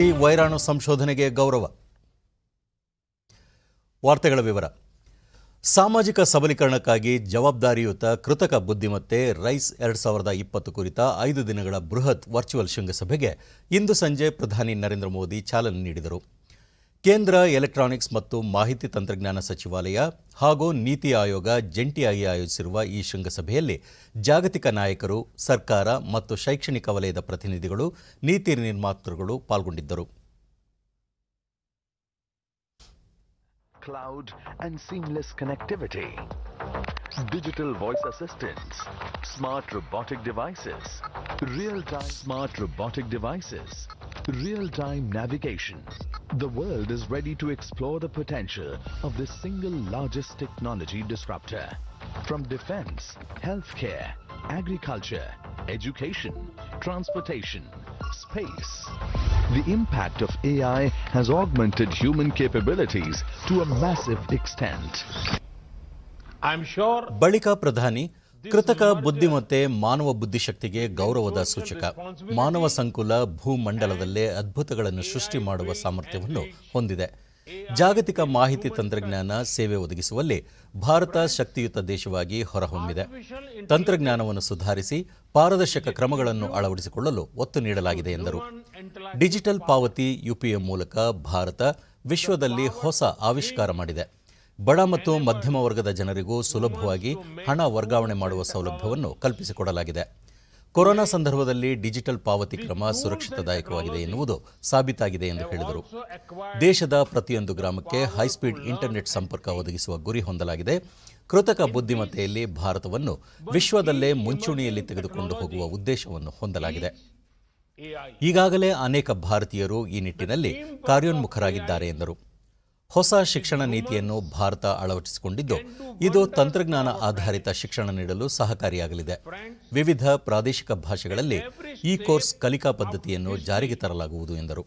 ವೈರಾಣು ಸಂಶೋಧನೆಗೆ ಗೌರವ. ವಾರ್ತೆಗಳ ವಿವರ. ಸಾಮಾಜಿಕ ಸಬಲೀಕರಣಕ್ಕಾಗಿ ಜವಾಬ್ದಾರಿಯುತ ಕೃತಕ ಬುದ್ಧಿಮತ್ತೆ ರೈಸ್ 2020 ಕುರಿತ 5 ದಿನಗಳ ಬೃಹತ್ ವರ್ಚುವಲ್ ಶೃಂಗಸಭೆಗೆ ಇಂದು ಸಂಜೆ ಪ್ರಧಾನಿ ನರೇಂದ್ರ ಮೋದಿ ಚಾಲನೆ ನೀಡಿದರು. ಕೇಂದ್ರ ಎಲೆಕ್ಟ್ರಾನಿಕ್ಸ್ ಮತ್ತು ಮಾಹಿತಿ ತಂತ್ರಜ್ಞಾನ ಸಚಿವಾಲಯ ಹಾಗೂ ನೀತಿ ಆಯೋಗ ಜಂಟಿಯಾಗಿ ಆಯೋಜಿಸಿರುವ ಈ ಶೃಂಗಸಭೆಯಲ್ಲಿ ಜಾಗತಿಕ ನಾಯಕರು, ಸರ್ಕಾರ ಮತ್ತು ಶೈಕ್ಷಣಿಕ ವಲಯದ ಪ್ರತಿನಿಧಿಗಳು, ನೀತಿ ನಿರ್ಮಾತೃಗಳು ಪಾಲ್ಗೊಂಡಿದ್ದರು. Cloud and seamless connectivity, digital voice assistants, smart robotic devices, real-time navigation. The world is ready to explore the potential of this single largest technology disruptor. From defense, healthcare, agriculture, education, transportation, space. The impact of AI has augmented human capabilities to a massive extent. ಬಳಿಕ ಪ್ರಧಾನಿ ಕೃತಕ ಬುದ್ಧಿಮತ್ತೆ ಮಾನವ ಬುದ್ಧಿಶಕ್ತಿಗೆ ಗೌರವದ ಸೂಚಕ. ಮಾನವ ಸಂಕುಲ ಭೂಮಂಡಲದಲ್ಲೇ ಅದ್ಭುತಗಳನ್ನು ಸೃಷ್ಟಿ ಮಾಡುವ ಸಾಮರ್ಥ್ಯವನ್ನು ಹೊಂದಿದೆ. ಜಾಗತಿಕ ಮಾಹಿತಿ ತಂತ್ರಜ್ಞಾನ ಸೇವೆ ಒದಗಿಸುವಲ್ಲಿ ಭಾರತ ಶಕ್ತಿಯುತ ದೇಶವಾಗಿ ಹೊರಹೊಮ್ಮಿದೆ. ತಂತ್ರಜ್ಞಾನವನ್ನು ಸುಧಾರಿಸಿ ಪಾರದರ್ಶಕ ಕ್ರಮಗಳನ್ನು ಅಳವಡಿಸಿಕೊಳ್ಳಲು ಒತ್ತು ನೀಡಲಾಗಿದೆ ಎಂದರು. ಡಿಜಿಟಲ್ ಪಾವತಿ ಯುಪಿಐ ಮೂಲಕ ಭಾರತ ವಿಶ್ವದಲ್ಲಿ ಹೊಸ ಆವಿಷ್ಕಾರ ಮಾಡಿದೆ. ಬಡ ಮತ್ತು ಮಧ್ಯಮ ವರ್ಗದ ಜನರಿಗೂ ಸುಲಭವಾಗಿ ಹಣ ವರ್ಗಾವಣೆ ಮಾಡುವ ಸೌಲಭ್ಯವನ್ನು ಕಲ್ಪಿಸಿಕೊಡಲಾಗಿದೆ. ಕೊರೋನಾ ಸಂದರ್ಭದಲ್ಲಿ ಡಿಜಿಟಲ್ ಪಾವತಿ ಕ್ರಮ ಸುರಕ್ಷಿತದಾಯಕವಾಗಿದೆ ಎನ್ನುವುದು ಸಾಬೀತಾಗಿದೆ ಎಂದು ಹೇಳಿದರು. ದೇಶದ ಪ್ರತಿಯೊಂದು ಗ್ರಾಮಕ್ಕೆ ಹೈಸ್ಪೀಡ್ ಇಂಟರ್ನೆಟ್ ಸಂಪರ್ಕ ಒದಗಿಸುವ ಗುರಿ ಹೊಂದಲಾಗಿದೆ. ಕೃತಕ ಬುದ್ಧಿಮತ್ತೆಯಲ್ಲಿ ಭಾರತವನ್ನು ವಿಶ್ವದಲ್ಲೇ ಮುಂಚೂಣಿಯಲ್ಲಿ ತೆಗೆದುಕೊಂಡು ಹೋಗುವ ಉದ್ದೇಶವನ್ನು ಹೊಂದಲಾಗಿದೆ. ಈಗಾಗಲೇ ಅನೇಕ ಭಾರತೀಯರು ಈ ನಿಟ್ಟಿನಲ್ಲಿ ಕಾರ್ಯೋನ್ಮುಖರಾಗಿದ್ದಾರೆ ಎಂದರು. ಹೊಸ ಶಿಕ್ಷಣ ನೀತಿಯನ್ನು ಭಾರತ ಅಳವಡಿಸಿಕೊಂಡಿದ್ದು, ಇದು ತಂತ್ರಜ್ಞಾನ ಆಧಾರಿತ ಶಿಕ್ಷಣ ನೀಡಲು ಸಹಕಾರಿಯಾಗಲಿದೆ. ವಿವಿಧ ಪ್ರಾದೇಶಿಕ ಭಾಷೆಗಳಲ್ಲಿ ಈ ಕೋರ್ಸ್ ಕಲಿಕಾ ಪದ್ಧತಿಯನ್ನು ಜಾರಿಗೆ ತರಲಾಗುವುದು ಎಂದರು.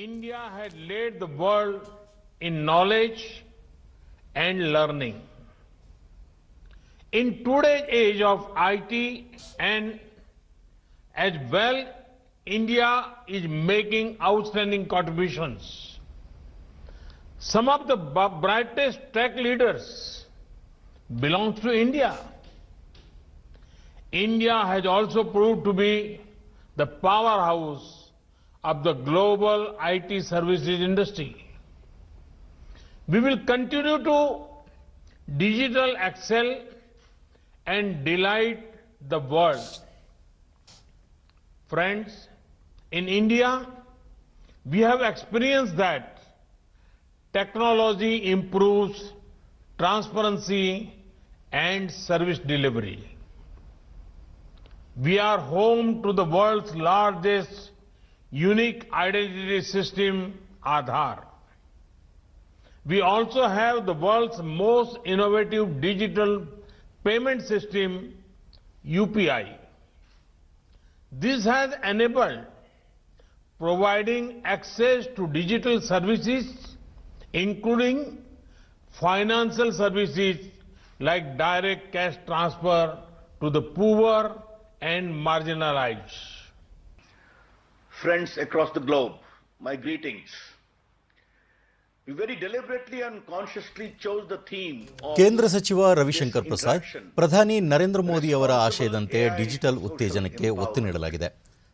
India had led the world in knowledge and learning. In today's age of IT and as well, India is making outstanding contributions. Some of the brightest tech leaders belong to India. India has also proved to be the powerhouse of the global IT services industry. We will continue to digital excel and delight the world. Friends, in India, we have experienced that technology improves transparency and service delivery. We are home to the world's largest unique identity system, Aadhaar. We also have the world's most innovative digital payment system, UPI. This has enabled providing access to digital services including financial services like direct cash transfer to the poor and marginalized. Friends across the globe, my greetings. We very deliberately and consciously chose the theme of ಕೇಂದ್ರ ಸಚಿವ ರವಿಶಂಕರ್ ಪ್ರಸಾದ್, ಪ್ರಧಾನಿ ನರೇಂದ್ರ ಮೋದಿ ಅವರ ಆಶಯದಂತೆ digital ಉತ್ತೇಜನಕ್ಕೆ ಒತ್ತು ನೀಡಲಾಗಿದೆ.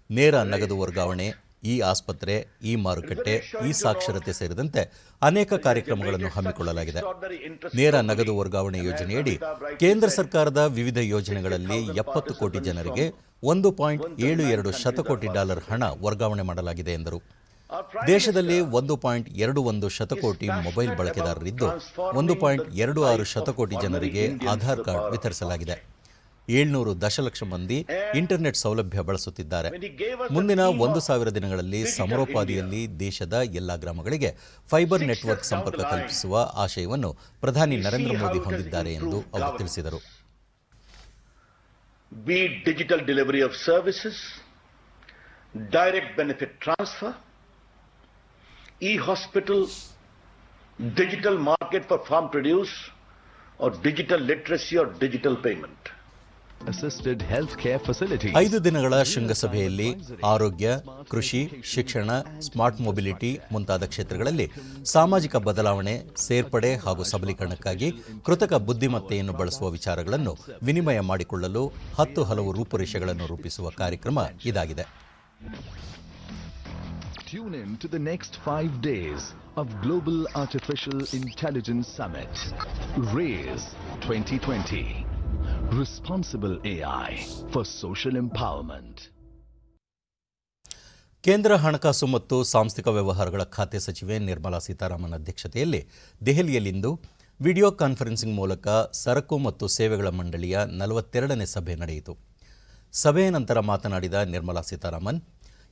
ನೇರ ನಗದು ವರ್ಗಾವಣೆ, ಈ ಆಸ್ಪತ್ರೆ, ಈ ಮಾರುಕಟ್ಟೆ, ಈ ಸಾಕ್ಷರತೆ ಸೇರಿದಂತೆ ಅನೇಕ ಕಾರ್ಯಕ್ರಮಗಳನ್ನು ಹಮ್ಮಿಕೊಳ್ಳಲಾಗಿದೆ. ನೇರ ನಗದು ವರ್ಗಾವಣೆ ಯೋಜನೆಯಡಿ ಕೇಂದ್ರ ಸರ್ಕಾರದ ವಿವಿಧ ಯೋಜನೆಗಳಲ್ಲಿ 70 ಕೋಟಿ ಜನರಿಗೆ $1.72 ಶತಕೋಟಿ ಹಣ ವರ್ಗಾವಣೆ ಮಾಡಲಾಗಿದೆ ಎಂದರು. ದೇಶದಲ್ಲಿ 1.21 ಶತಕೋಟಿ ಮೊಬೈಲ್ ಬಳಕೆದಾರರಿದ್ದು 1.26 ಶತಕೋಟಿ ಜನರಿಗೆ ಆಧಾರ್ ಕಾರ್ಡ್ ವಿತರಿಸಲಾಗಿದೆ. 700 ದಶಲಕ್ಷ ಮಂದಿ ಇಂಟರ್ನೆಟ್ ಸೌಲಭ್ಯ ಬಳಸುತ್ತಿದ್ದಾರೆ. ಮುಂದಿನ 1,000 ದಿನಗಳಲ್ಲಿ ಸಮರೋಪಾದಿಯಲ್ಲಿ ದೇಶದ ಎಲ್ಲಾ ಗ್ರಾಮಗಳಿಗೆ ಫೈಬರ್ ನೆಟ್ವರ್ಕ್ ಸಂಪರ್ಕ ಕಲ್ಪಿಸುವ ಆಶಯವನ್ನು ಪ್ರಧಾನಿ ನರೇಂದ್ರ ಮೋದಿ ಹೊಂದಿದ್ದಾರೆ ಎಂದು ಅವರು ತಿಳಿಸಿದರು. Be it digital delivery of services, direct benefit transfer, e-hospital, digital market for farm produce, or digital literacy or digital payment. assisted healthcare facilities. 5 ದಿನಗಳ ಶೃಂಗಸಭೆಯಲ್ಲಿ ಆರೋಗ್ಯ, ಕೃಷಿ, ಶಿಕ್ಷಣ, ಸ್ಮಾರ್ಟ್ ಮೊಬಿಲಿಟಿ ಮುಂತಾದ ಕ್ಷೇತ್ರಗಳಲ್ಲಿ ಸಾಮಾಜಿಕ ಬದಲಾವಣೆ, ಸೇರ್ಪಡೆ ಹಾಗೂ ಸಬಲೀಕರಣಕ್ಕಾಗಿ ಕೃತಕ ಬುದ್ಧಿಮತ್ತೆಯನ್ನು ಬಳಸುವ ವಿಚಾರಗಳನ್ನು ವಿನಿಮಯ ಮಾಡಿಕೊಳ್ಳಲು 10 ಹಲವು ರೂಪುರೇಷೆಗಳನ್ನು ರೂಪಿಸುವ ಕಾರ್ಯಕ್ರಮ ಇದಾಗಿದೆ. Tune in to the next 5 days of Global Artificial Intelligence Summit, RAISE 2020. Responsible AI for social empowerment. ಕೇಂದ್ರ ಹಣಕಾಸು ಮತ್ತು ಸಾಂಸ್ಥಿಕ ವ್ಯವಹಾರಗಳ ಖಾತೆ ಸಚಿವೆ ನಿರ್ಮಲಾ ಸೀತಾರಾಮನ್ ಅಧ್ಯಕ್ಷತೆಯಲ್ಲಿ ದೆಹಲಿಯಲ್ಲಿಂದು ವಿಡಿಯೋ ಕಾನ್ಫರೆನ್ಸಿಂಗ್ ಮೂಲಕ ಸರಕು ಮತ್ತು ಸೇವೆಗಳ ಮಂಡಳಿಯ 42ನೇ ಸಭೆ ನಡೆಯಿತು. ಸಭೆಯ ನಂತರ ಮಾತನಾಡಿದ ನಿರ್ಮಲಾ ಸೀತಾರಾಮನ್,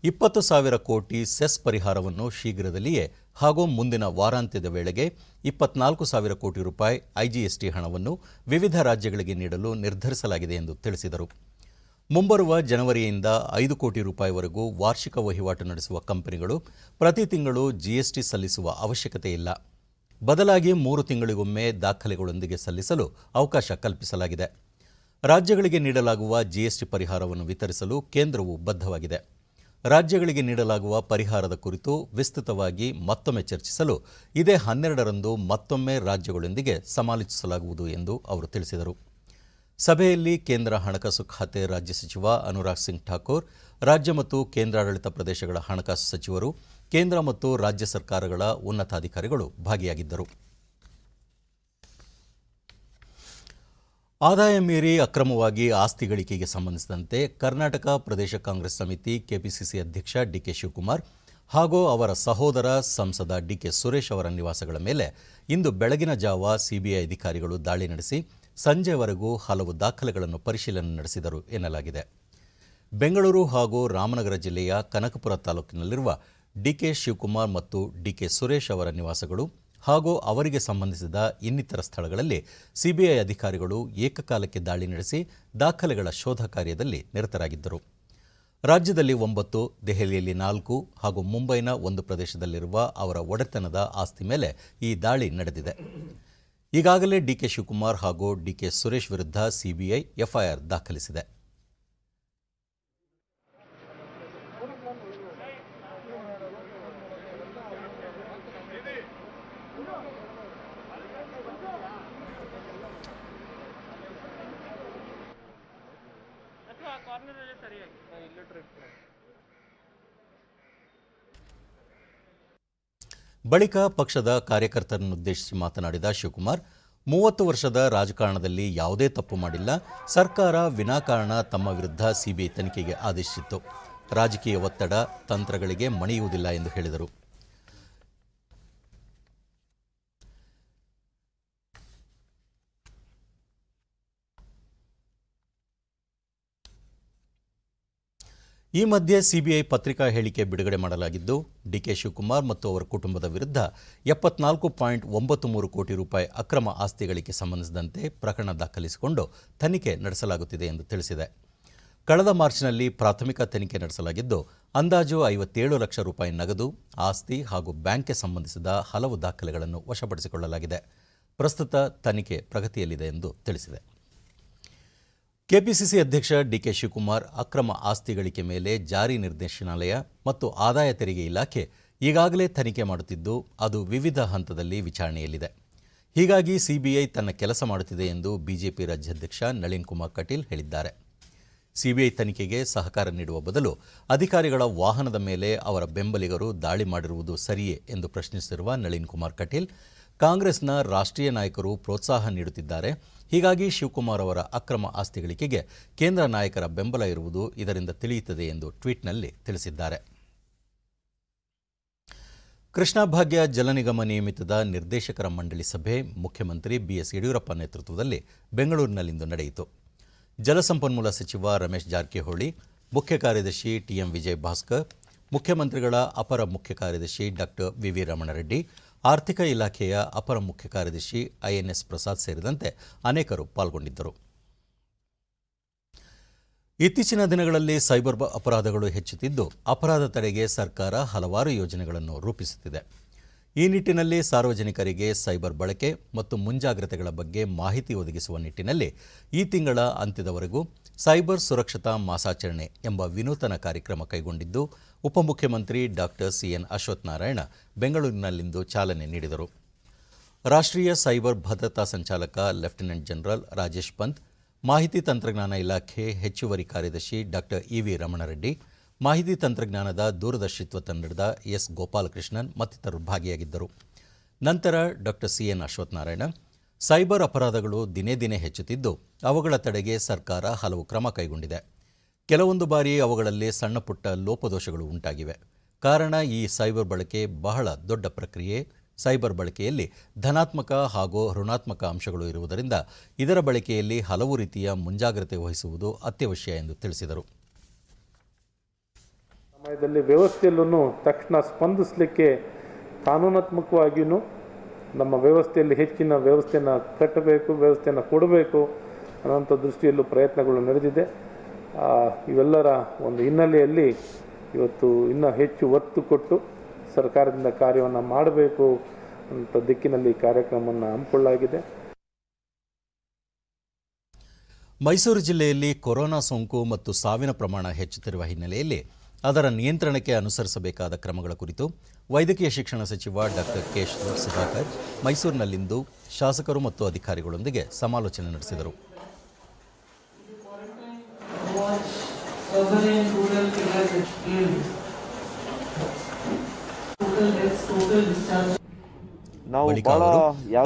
20,000 ಕೋಟಿ ಸೆಸ್ ಪರಿಹಾರವನ್ನು ಶೀಘ್ರದಲ್ಲಿಯೇ ಹಾಗೂ ಮುಂದಿನ ವಾರಾಂತ್ಯದ ವೇಳೆಗೆ 24,000 ಕೋಟಿ ರೂಪಾಯಿ ಐಜಿಎಸ್ಟಿ ಹಣವನ್ನು ವಿವಿಧ ರಾಜ್ಯಗಳಿಗೆ ನೀಡಲು ನಿರ್ಧರಿಸಲಾಗಿದೆ ಎಂದು ತಿಳಿಸಿದರು. ಮುಂಬರುವ ಜನವರಿಯಿಂದ 5 ಕೋಟಿ ರೂಪಾಯಿವರೆಗೂ ವಾರ್ಷಿಕ ವಹಿವಾಟು ನಡೆಸುವ ಕಂಪನಿಗಳು ಪ್ರತಿ ತಿಂಗಳು ಜಿಎಸ್ಟಿ ಸಲ್ಲಿಸುವ ಅವಶ್ಯಕತೆ ಇಲ್ಲ. ಬದಲಾಗಿ 3 ತಿಂಗಳಿಗೊಮ್ಮೆ ದಾಖಲೆಗಳೊಂದಿಗೆ ಸಲ್ಲಿಸಲು ಅವಕಾಶ ಕಲ್ಪಿಸಲಾಗಿದೆ. ರಾಜ್ಯಗಳಿಗೆ ನೀಡಲಾಗುವ ಜಿಎಸ್ಟಿ ಪರಿಹಾರವನ್ನು ವಿತರಿಸಲು ಕೇಂದ್ರವು ಬದ್ಧವಾಗಿದೆ. ರಾಜ್ಯಗಳಿಗೆ ನೀಡಲಾಗುವ ಪರಿಹಾರದ ಕುರಿತು ವಿಸ್ತೃತವಾಗಿ ಮತ್ತೊಮ್ಮೆ ಚರ್ಚಿಸಲು ಇದೇ 12ರಂದು ಮತ್ತೊಮ್ಮೆ ರಾಜ್ಯಗಳೊಂದಿಗೆ ಸಮಾಲೋಚಿಸಲಾಗುವುದು ಎಂದು ಅವರು ತಿಳಿಸಿದರು. ಸಭೆಯಲ್ಲಿ ಕೇಂದ್ರ ಹಣಕಾಸು ಖಾತೆ ರಾಜ್ಯ ಸಚಿವ ಅನುರಾಗ್ ಸಿಂಗ್ ಠಾಕೂರ್, ರಾಜ್ಯ ಮತ್ತು ಕೇಂದ್ರಾಡಳಿತ ಪ್ರದೇಶಗಳ ಹಣಕಾಸು ಸಚಿವರು, ಕೇಂದ್ರ ಮತ್ತು ರಾಜ್ಯ ಸರ್ಕಾರಗಳ ಉನ್ನತಾಧಿಕಾರಿಗಳು ಭಾಗಿಯಾಗಿದ್ದರು. ಆದಾಯ ಮೀರಿ ಅಕ್ರಮವಾಗಿ ಆಸ್ತಿ ಗಳಿಕೆಗೆ ಸಂಬಂಧಿಸಿದಂತೆ ಕರ್ನಾಟಕ ಪ್ರದೇಶ ಕಾಂಗ್ರೆಸ್ ಸಮಿತಿ ಕೆಪಿಸಿಸಿ ಅಧ್ಯಕ್ಷ ಡಿಕೆ ಶಿವಕುಮಾರ್ ಹಾಗೂ ಅವರ ಸಹೋದರ ಸಂಸದ ಡಿಕೆ ಸುರೇಶ್ ಅವರ ನಿವಾಸಗಳ ಮೇಲೆ ಇಂದು ಬೆಳಗಿನ ಜಾವ ಸಿಬಿಐ ಅಧಿಕಾರಿಗಳು ದಾಳಿ ನಡೆಸಿ ಸಂಜೆವರೆಗೂ ಹಲವು ದಾಖಲೆಗಳನ್ನು ಪರಿಶೀಲನೆ ನಡೆಸಿದರು ಎನ್ನಲಾಗಿದೆ. ಬೆಂಗಳೂರು ಹಾಗೂ ರಾಮನಗರ ಜಿಲ್ಲೆಯ ಕನಕಪುರ ತಾಲೂಕಿನಲ್ಲಿರುವ ಡಿಕೆ ಶಿವಕುಮಾರ್ ಮತ್ತು ಡಿಕೆ ಸುರೇಶ್ ಅವರ ನಿವಾಸಗಳು ಹಾಗೂ ಅವರಿಗೆ ಸಂಬಂಧಿಸಿದ ಇನ್ನಿತರ ಸ್ಥಳಗಳಲ್ಲಿ ಸಿಬಿಐ ಅಧಿಕಾರಿಗಳು ಏಕಕಾಲಕ್ಕೆ ದಾಳಿ ನಡೆಸಿ ದಾಖಲೆಗಳ ಶೋಧ ಕಾರ್ಯದಲ್ಲಿ ನಿರತರಾಗಿದ್ದರು. ರಾಜ್ಯದಲ್ಲಿ 9, ದೆಹಲಿಯಲ್ಲಿ 4 ಹಾಗೂ ಮುಂಬೈನ 1 ಪ್ರದೇಶದಲ್ಲಿರುವ ಅವರ ಒಡೆತನದ ಆಸ್ತಿ ಮೇಲೆ ಈ ದಾಳಿ ನಡೆದಿದೆ. ಈಗಾಗಲೇ ಡಿಕೆ ಶಿವಕುಮಾರ್ ಹಾಗೂ ಡಿಕೆ ಸುರೇಶ್ ವಿರುದ್ಧ ಸಿಬಿಐ ಎಫ್ಐಆರ್ ದಾಖಲಿಸಿದೆ. ಬಳಿಕ ಪಕ್ಷದ ಕಾರ್ಯಕರ್ತರನ್ನುದ್ದೇಶಿಸಿ ಮಾತನಾಡಿದ ಶಿವಕುಮಾರ್, 30 ವರ್ಷದ ರಾಜಕಾರಣದಲ್ಲಿ ಯಾವುದೇ ತಪ್ಪು ಮಾಡಿಲ್ಲ. ಸರ್ಕಾರ ವಿನಾಕಾರಣ ತಮ್ಮ ವಿರುದ್ಧ ಸಿಬಿಐ ತನಿಖೆಗೆ ಆದೇಶಿಸಿತ್ತು. ರಾಜಕೀಯ ಒತ್ತಡ, ತಂತ್ರಗಳಿಗೆ ಮಣಿಯುವುದಿಲ್ಲ ಎಂದು ಹೇಳಿದರು. ಈ ಮಧ್ಯೆ ಸಿಬಿಐ ಪತ್ರಿಕಾ ಹೇಳಿಕೆ ಬಿಡುಗಡೆ ಮಾಡಲಾಗಿದ್ದು, ಡಿಕೆ ಶಿವಕುಮಾರ್ ಮತ್ತು ಅವರ ಕುಟುಂಬದ ವಿರುದ್ಧ 74.93 ಕೋಟಿ ರೂಪಾಯಿ ಅಕ್ರಮ ಆಸ್ತಿಗಳಿಗೆ ಸಂಬಂಧಿಸಿದಂತೆ ಪ್ರಕರಣ ದಾಖಲಿಸಿಕೊಂಡು ತನಿಖೆ ನಡೆಸಲಾಗುತ್ತಿದೆ ಎಂದು ತಿಳಿಸಿದೆ. ಕಳೆದ ಮಾರ್ಚ್ನಲ್ಲಿ ಪ್ರಾಥಮಿಕ ತನಿಖೆ ನಡೆಸಲಾಗಿದ್ದು, ಅಂದಾಜು 57 ಲಕ್ಷ ರೂಪಾಯಿ ನಗದು, ಆಸ್ತಿ ಹಾಗೂ ಬ್ಯಾಂಕ್ಗೆ ಸಂಬಂಧಿಸಿದ ಹಲವು ದಾಖಲೆಗಳನ್ನು ವಶಪಡಿಸಿಕೊಳ್ಳಲಾಗಿದೆ. ಪ್ರಸ್ತುತ ತನಿಖೆ ಪ್ರಗತಿಯಲ್ಲಿದೆ ಎಂದು ತಿಳಿಸಿದೆ. ಕೆಪಿಸಿಸಿ ಅಧ್ಯಕ್ಷ ಡಿಕೆ ಶಿವಕುಮಾರ್ ಅಕ್ರಮ ಆಸ್ತಿ ಗಳಿಕೆ ಮೇಲೆ ಜಾರಿ ನಿರ್ದೇಶನಾಲಯ ಮತ್ತು ಆದಾಯ ತೆರಿಗೆ ಇಲಾಖೆ ಈಗಾಗಲೇ ತನಿಖೆ ಮಾಡುತ್ತಿದ್ದು, ಅದು ವಿವಿಧ ಹಂತದಲ್ಲಿ ವಿಚಾರಣೆಯಲ್ಲಿದೆ. ಹೀಗಾಗಿ ಸಿಬಿಐ ತನ್ನ ಕೆಲಸ ಮಾಡುತ್ತಿದೆ ಎಂದು ಬಿಜೆಪಿ ರಾಜ್ಯಾಧ್ಯಕ್ಷ ನಳಿನ್ ಕುಮಾರ್ ಕಟೀಲ್ ಹೇಳಿದ್ದಾರೆ. ಸಿಬಿಐ ತನಿಖೆಗೆ ಸಹಕಾರ ನೀಡುವ ಬದಲು ಅಧಿಕಾರಿಗಳ ವಾಹನದ ಮೇಲೆ ಅವರ ಬೆಂಬಲಿಗರು ದಾಳಿ ಮಾಡಿರುವುದು ಸರಿಯೇ ಎಂದು ಪ್ರಶ್ನಿಸಿರುವ ನಳಿನ್ ಕುಮಾರ್ ಕಟೀಲ್, ಕಾಂಗ್ರೆಸ್ನ ರಾಷ್ಟ್ರೀಯ ನಾಯಕರು ಪ್ರೋತ್ಸಾಹ ನೀಡುತ್ತಿದ್ದಾರೆ. ಹೀಗಾಗಿ ಶಿವಕುಮಾರ್ ಅವರ ಅಕ್ರಮ ಆಸ್ತಿ ಗಳಿಕೆಗೆ ಕೇಂದ್ರ ನಾಯಕರ ಬೆಂಬಲ ಇರುವುದು ಇದರಿಂದ ತಿಳಿಯುತ್ತದೆ ಎಂದು ಟ್ವೀಟ್ನಲ್ಲಿ ತಿಳಿಸಿದ್ದಾರೆ. ಕೃಷ್ಣಾ ಭಾಗ್ಯ ಜಲ ನಿಗಮ ನಿಯಮಿತದ ನಿರ್ದೇಶಕರ ಮಂಡಳಿ ಸಭೆ ಮುಖ್ಯಮಂತ್ರಿ ಬಿಎಸ್ ಯಡಿಯೂರಪ್ಪ ನೇತೃತ್ವದಲ್ಲಿ ಬೆಂಗಳೂರಿನಲ್ಲಿಂದು ನಡೆಯಿತು. ಜಲಸಂಪನ್ಮೂಲ ಸಚಿವ ರಮೇಶ್ ಜಾರಕಿಹೊಳಿ, ಮುಖ್ಯ ಕಾರ್ಯದರ್ಶಿ ಟಿಎಂ ವಿಜಯ್ ಭಾಸ್ಕರ್, ಮುಖ್ಯಮಂತ್ರಿಗಳ ಅಪರ ಮುಖ್ಯ ಕಾರ್ಯದರ್ಶಿ ಡಾಕ್ಟರ್ ವಿವಿ ರಮಣರೆಡ್ಡಿ, ಆರ್ಥಿಕ ಇಲಾಖೆಯ ಅಪರ ಮುಖ್ಯ ಕಾರ್ಯದರ್ಶಿ ಐಎನ್ಎಸ್ ಪ್ರಸಾದ್ ಸೇರಿದಂತೆ ಅನೇಕರು ಪಾಲ್ಗೊಂಡಿದ್ದರು. ಇತ್ತೀಚಿನ ದಿನಗಳಲ್ಲಿ ಸೈಬರ್ ಅಪರಾಧಗಳು ಹೆಚ್ಚುತ್ತಿದ್ದು, ಅಪರಾಧ ತಡೆಗೆ ಸರ್ಕಾರ ಹಲವಾರು ಯೋಜನೆಗಳನ್ನು ರೂಪಿಸುತ್ತಿದೆ. ಈ ನಿಟ್ಟಿನಲ್ಲಿ ಸಾರ್ವಜನಿಕರಿಗೆ ಸೈಬರ್ ಬಳಕೆ ಮತ್ತು ಮುಂಜಾಗ್ರತೆಗಳ ಬಗ್ಗೆ ಮಾಹಿತಿ ಒದಗಿಸುವ ನಿಟ್ಟಿನಲ್ಲಿ ಈ ತಿಂಗಳ ಅಂತ್ಯದವರೆಗೂ ಸೈಬರ್ ಸುರಕ್ಷತಾ ಮಾಸಾಚರಣೆ ಎಂಬ ವಿನೂತನ ಕಾರ್ಯಕ್ರಮ ಕೈಗೊಂಡಿದ್ದು ಉಪಮುಖ್ಯಮಂತ್ರಿ ಡಾಕ್ಟರ್ ಸಿಎನ್ ಅಶ್ವತ್ಥನಾರಾಯಣ ಬೆಂಗಳೂರಿನಲ್ಲಿಂದು ಚಾಲನೆ ನೀಡಿದರು. ರಾಷ್ಟ್ರೀಯ ಸೈಬರ್ ಭದ್ರತಾ ಸಂಚಾಲಕ ಲೆಫ್ಟಿನೆಂಟ್ ಜನರಲ್ ರಾಜೇಶ್ ಪಂತ್, ಮಾಹಿತಿ ತಂತ್ರಜ್ಞಾನ ಇಲಾಖೆ ಹೆಚ್ಚುವರಿ ಕಾರ್ಯದರ್ಶಿ ಡಾಕ್ಟರ್ ಇವಿ ರಮಣರೆಡ್ಡಿ, ಮಾಹಿತಿ ತಂತ್ರಜ್ಞಾನದ ದೂರದರ್ಶಿತ್ವ ತಂಡದ ಎಸ್ ಗೋಪಾಲಕೃಷ್ಣನ್ ಮತ್ತಿತರರು ಭಾಗಿಯಾಗಿದ್ದರು. ನಂತರ ಡಾಕ್ಟರ್ ಸಿಎನ್ ಅಶ್ವತ್ಥನಾರಾಯಣ, ಸೈಬರ್ ಅಪರಾಧಗಳು ದಿನೇ ದಿನೇ ಹೆಚ್ಚುತ್ತಿದ್ದು ಅವುಗಳ ತಡೆಗೆ ಸರ್ಕಾರ ಹಲವು ಕ್ರಮ ಕೈಗೊಂಡಿದೆ. ಕೆಲವೊಂದು ಬಾರಿ ಅವುಗಳಲ್ಲಿ ಸಣ್ಣಪುಟ್ಟ ಲೋಪದೋಷಗಳು ಉಂಟಾಗಿವೆ. ಕಾರಣ ಈ ಸೈಬರ್ ಬಳಕೆ ಬಹಳ ದೊಡ್ಡ ಪ್ರಕ್ರಿಯೆ. ಸೈಬರ್ ಬಳಕೆಯಲ್ಲಿ ಧನಾತ್ಮಕ ಹಾಗೂ ಋಣಾತ್ಮಕ ಅಂಶಗಳು ಇರುವುದರಿಂದ ಇದರ ಬಳಕೆಯಲ್ಲಿ ಹಲವು ರೀತಿಯ ಮುಂಜಾಗ್ರತೆ ವಹಿಸುವುದು ಅತ್ಯವಶ್ಯ ಎಂದು ತಿಳಿಸಿದರು. ಸಮಯದಲ್ಲಿ ವ್ಯವಸ್ಥೆಯಲ್ಲೂ ತಕ್ಷಣ ಸ್ಪಂದಿಸಲಿಕ್ಕೆ ಕಾನೂನಾತ್ಮಕವಾಗಿಯೂ ನಮ್ಮ ವ್ಯವಸ್ಥೆಯಲ್ಲಿ ಹೆಚ್ಚಿನ ವ್ಯವಸ್ಥೆಯನ್ನು ಕಟ್ಟಬೇಕು, ವ್ಯವಸ್ಥೆಯನ್ನು ಕೊಡಬೇಕು ಅನ್ನೋಂಥ ದೃಷ್ಟಿಯಲ್ಲೂ ಪ್ರಯತ್ನಗಳು ನಡೆದಿದೆ. ಇವೆಲ್ಲರ ಒಂದು ಹಿನ್ನೆಲೆಯಲ್ಲಿ ಇವತ್ತು ಇನ್ನೂ ಹೆಚ್ಚು ಒತ್ತು ಕೊಟ್ಟು ಸರ್ಕಾರದಿಂದ ಕಾರ್ಯವನ್ನು ಮಾಡಬೇಕು ಅಂತ ದಿಕ್ಕಿನಲ್ಲಿ ಕಾರ್ಯಕ್ರಮವನ್ನು ಹಮ್ಮಿಕೊಳ್ಳಲಾಗಿದೆ. ಮೈಸೂರು ಜಿಲ್ಲೆಯಲ್ಲಿ ಕೊರೋನಾ ಸೋಂಕು ಮತ್ತು ಸಾವಿನ ಪ್ರಮಾಣ ಹೆಚ್ಚುತ್ತಿರುವ ಹಿನ್ನೆಲೆಯಲ್ಲಿ ಅದರ ನಿಯಂತ್ರಣಕ್ಕೆ ಅನುಸರಿಸಬೇಕಾದ ಕ್ರಮಗಳ ಕುರಿತು ವೈದ್ಯಕೀಯ ಶಿಕ್ಷಣ ಸಚಿವ ಡಾಕ್ಟರ್ ಕೆ ಸುಧಾಕರ್ ಮೈಸೂರಿನಲ್ಲಿಂದು ಶಾಸಕರು ಮತ್ತು ಅಧಿಕಾರಿಗಳೊಂದಿಗೆ ಸಮಾಲೋಚನೆ ನಡೆಸಿದರು. ಬಳಿಕ ಅವರು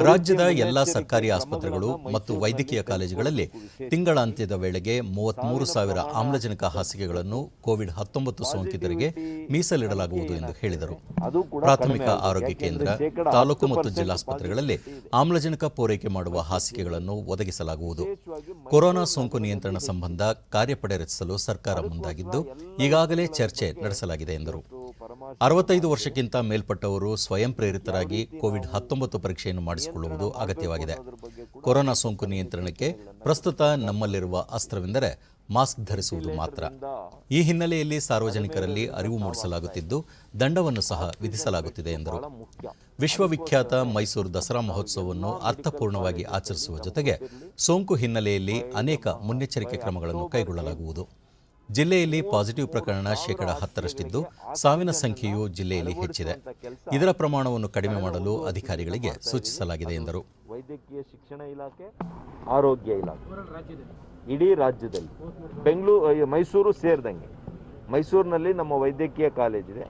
ರಾಜ್ಯದ ಎಲ್ಲ ಸರ್ಕಾರಿ ಆಸ್ಪತ್ರೆಗಳು ಮತ್ತು ವೈದ್ಯಕೀಯ ಕಾಲೇಜುಗಳಲ್ಲಿ ತಿಂಗಳಾಂತ್ಯದ ವೇಳೆಗೆ 33,000 ಆಮ್ಲಜನಕ ಹಾಸಿಗೆಗಳನ್ನು ಕೋವಿಡ್-19 ಸೋಂಕಿತರಿಗೆ ಮೀಸಲಿಡಲಾಗುವುದು ಎಂದು ಹೇಳಿದರು. ಪ್ರಾಥಮಿಕ ಆರೋಗ್ಯ ಕೇಂದ್ರ, ತಾಲೂಕು ಮತ್ತು ಜಿಲ್ಲಾಸ್ಪತ್ರೆಗಳಲ್ಲಿ ಆಮ್ಲಜನಕ ಪೂರೈಕೆ ಮಾಡುವ ಹಾಸಿಗೆಗಳನ್ನು ಒದಗಿಸಲಾಗುವುದು. ಕೊರೋನಾ ಸೋಂಕು ನಿಯಂತ್ರಣ ಸಂಬಂಧ ಕಾರ್ಯಪಡೆ ರಚಿಸಲು ಸರ್ಕಾರ ಮುಂದಾಗಿದ್ದು ಈಗಾಗಲೇ ಚರ್ಚೆ ನಡೆಸಲಾಗಿದೆ ಎಂದರು. 65 ವರ್ಷಕ್ಕಿಂತ ಮೇಲ್ಪಟ್ಟವರು ಸ್ವಯಂ ಪ್ರೇರಿತರಾಗಿ ಕೋವಿಡ್-19 ಪರೀಕ್ಷೆಯನ್ನು ಮಾಡಿಸಿಕೊಳ್ಳುವುದು ಅಗತ್ಯವಾಗಿದೆ. ಕೊರೋನಾ ಸೋಂಕು ನಿಯಂತ್ರಣಕ್ಕೆ ಪ್ರಸ್ತುತ ನಮ್ಮಲ್ಲಿರುವ ಅಸ್ತ್ರವೆಂದರೆ ಮಾಸ್ಕ್ ಧರಿಸುವುದು ಮಾತ್ರ. ಈ ಹಿನ್ನೆಲೆಯಲ್ಲಿ ಸಾರ್ವಜನಿಕರಲ್ಲಿ ಅರಿವು ಮೂಡಿಸಲಾಗುತ್ತಿದ್ದು ದಂಡವನ್ನು ಸಹ ವಿಧಿಸಲಾಗುತ್ತಿದೆ ಎಂದರು. ವಿಶ್ವವಿಖ್ಯಾತ ಮೈಸೂರು ದಸರಾ ಮಹೋತ್ಸವವನ್ನು ಅರ್ಥಪೂರ್ಣವಾಗಿ ಆಚರಿಸುವ ಜೊತೆಗೆ ಸೋಂಕು ಹಿನ್ನೆಲೆಯಲ್ಲಿ ಅನೇಕ ಮುನ್ನೆಚ್ಚರಿಕೆ ಕ್ರಮಗಳನ್ನು ಕೈಗೊಳ್ಳಲಾಗುವುದು. ಜಿಲ್ಲೆಯಲ್ಲಿ ಪಾಸಿಟಿವ್ ಪ್ರಕರಣ 10% ಸಾವಿನ ಸಂಖ್ಯೆಯೂ ಜಿಲ್ಲೆಯಲ್ಲಿ ಹೆಚ್ಚಿದೆ. ಇದರ ಪ್ರಮಾಣವನ್ನು ಕಡಿಮೆ ಮಾಡಲು ಅಧಿಕಾರಿಗಳಿಗೆ ಸೂಚಿಸಲಾಗಿದೆ ಎಂದರು. ವೈದ್ಯಕೀಯ ಶಿಕ್ಷಣ ಇಲಾಖೆ, ಆರೋಗ್ಯ ಇಲಾಖೆ ಇಡೀ ರಾಜ್ಯದಲ್ಲಿ ಮೈಸೂರು ಸೇರಿದಂಗೆ ಮೈಸೂರಿನಲ್ಲಿ ನಮ್ಮ ವೈದ್ಯಕೀಯ ಕಾಲೇಜ್ ಇದೆ.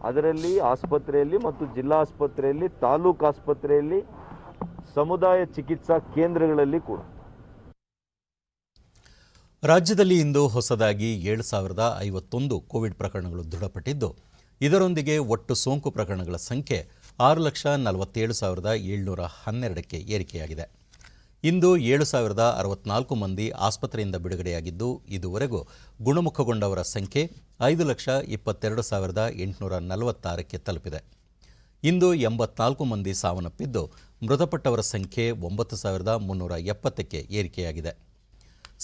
ಅದರಲ್ಲಿ ಆಸ್ಪತ್ರೆಯಲ್ಲಿ ಮತ್ತು ಜಿಲ್ಲಾ ಆಸ್ಪತ್ರೆಯಲ್ಲಿ, ತಾಲೂಕು ಆಸ್ಪತ್ರೆಯಲ್ಲಿ, ಸಮುದಾಯ ಚಿಕಿತ್ಸಾ ಕೇಂದ್ರಗಳಲ್ಲಿ ಕೂಡ ರಾಜ್ಯದಲ್ಲಿ ಇಂದು ಹೊಸದಾಗಿ 7,051 ಕೋವಿಡ್ ಪ್ರಕರಣಗಳು ದೃಢಪಟ್ಟಿದ್ದು ಇದರೊಂದಿಗೆ ಒಟ್ಟು ಸೋಂಕು ಪ್ರಕರಣಗಳ ಸಂಖ್ಯೆ 6,47,712ಕ್ಕೆ ಏರಿಕೆಯಾಗಿದೆ. ಇಂದು 7,064 ಮಂದಿ ಆಸ್ಪತ್ರೆಯಿಂದ ಬಿಡುಗಡೆಯಾಗಿದ್ದು ಇದುವರೆಗೂ ಗುಣಮುಖಗೊಂಡವರ ಸಂಖ್ಯೆ 5,22,846ಕ್ಕೆ ತಲುಪಿದೆ. ಇಂದು 84 ಮಂದಿ ಸಾವನ್ನಪ್ಪಿದ್ದು ಮೃತಪಟ್ಟವರ ಸಂಖ್ಯೆ 9,370ಕ್ಕೆ ಏರಿಕೆಯಾಗಿದೆ.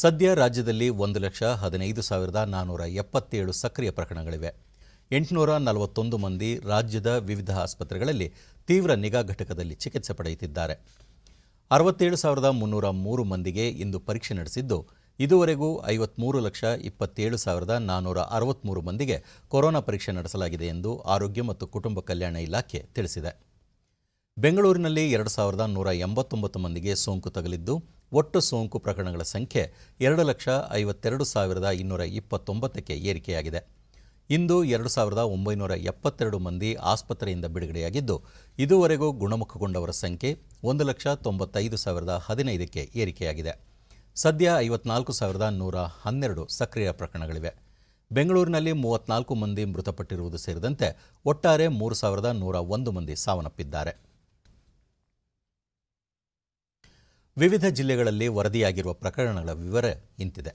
ಸದ್ಯ ರಾಜ್ಯದಲ್ಲಿ 1,15,477 ಸಕ್ರಿಯ ಪ್ರಕರಣಗಳಿವೆ. 841 ಮಂದಿ ರಾಜ್ಯದ ವಿವಿಧ ಆಸ್ಪತ್ರೆಗಳಲ್ಲಿ ತೀವ್ರ ನಿಗಾ ಘಟಕದಲ್ಲಿ ಚಿಕಿತ್ಸೆ ಪಡೆಯುತ್ತಿದ್ದಾರೆ. 67,303 ಮಂದಿಗೆ ಇಂದು ಪರೀಕ್ಷೆ ನಡೆಸಿದ್ದು ಇದುವರೆಗೂ 53,27,463 ಮಂದಿಗೆ ಕೊರೋನಾ ಪರೀಕ್ಷೆ ನಡೆಸಲಾಗಿದೆ ಎಂದು ಆರೋಗ್ಯ ಮತ್ತು ಕುಟುಂಬ ಕಲ್ಯಾಣ ಇಲಾಖೆ ತಿಳಿಸಿದೆ. ಬೆಂಗಳೂರಿನಲ್ಲಿ 2,189 ಮಂದಿಗೆ ಸೋಂಕು ತಗುಲಿದ್ದು ಒಟ್ಟು ಸೋಂಕು ಪ್ರಕರಣಗಳ ಸಂಖ್ಯೆ 2,52,229ಕ್ಕೆ ಏರಿಕೆಯಾಗಿದೆ. ಇಂದು 2,972 ಮಂದಿ ಆಸ್ಪತ್ರೆಯಿಂದ ಬಿಡುಗಡೆಯಾಗಿದ್ದು ಇದುವರೆಗೂ ಗುಣಮುಖಗೊಂಡವರ ಸಂಖ್ಯೆ 1,95,015ಕ್ಕೆ ಏರಿಕೆಯಾಗಿದೆ. ಸದ್ಯ 54,112 ಸಕ್ರಿಯ ಪ್ರಕರಣಗಳಿವೆ. ಬೆಂಗಳೂರಿನಲ್ಲಿ 34 ಮಂದಿ ಮೃತಪಟ್ಟಿರುವುದು ಸೇರಿದಂತೆ ಒಟ್ಟಾರೆ 3,101 ಮಂದಿ ಸಾವನ್ನಪ್ಪಿದ್ದಾರೆ. ವಿವಿಧ ಜಿಲ್ಲೆಗಳಲ್ಲಿ ವರದಿಯಾಗಿರುವ ಪ್ರಕರಣಗಳ ವಿವರ ಇಂತಿದೆ.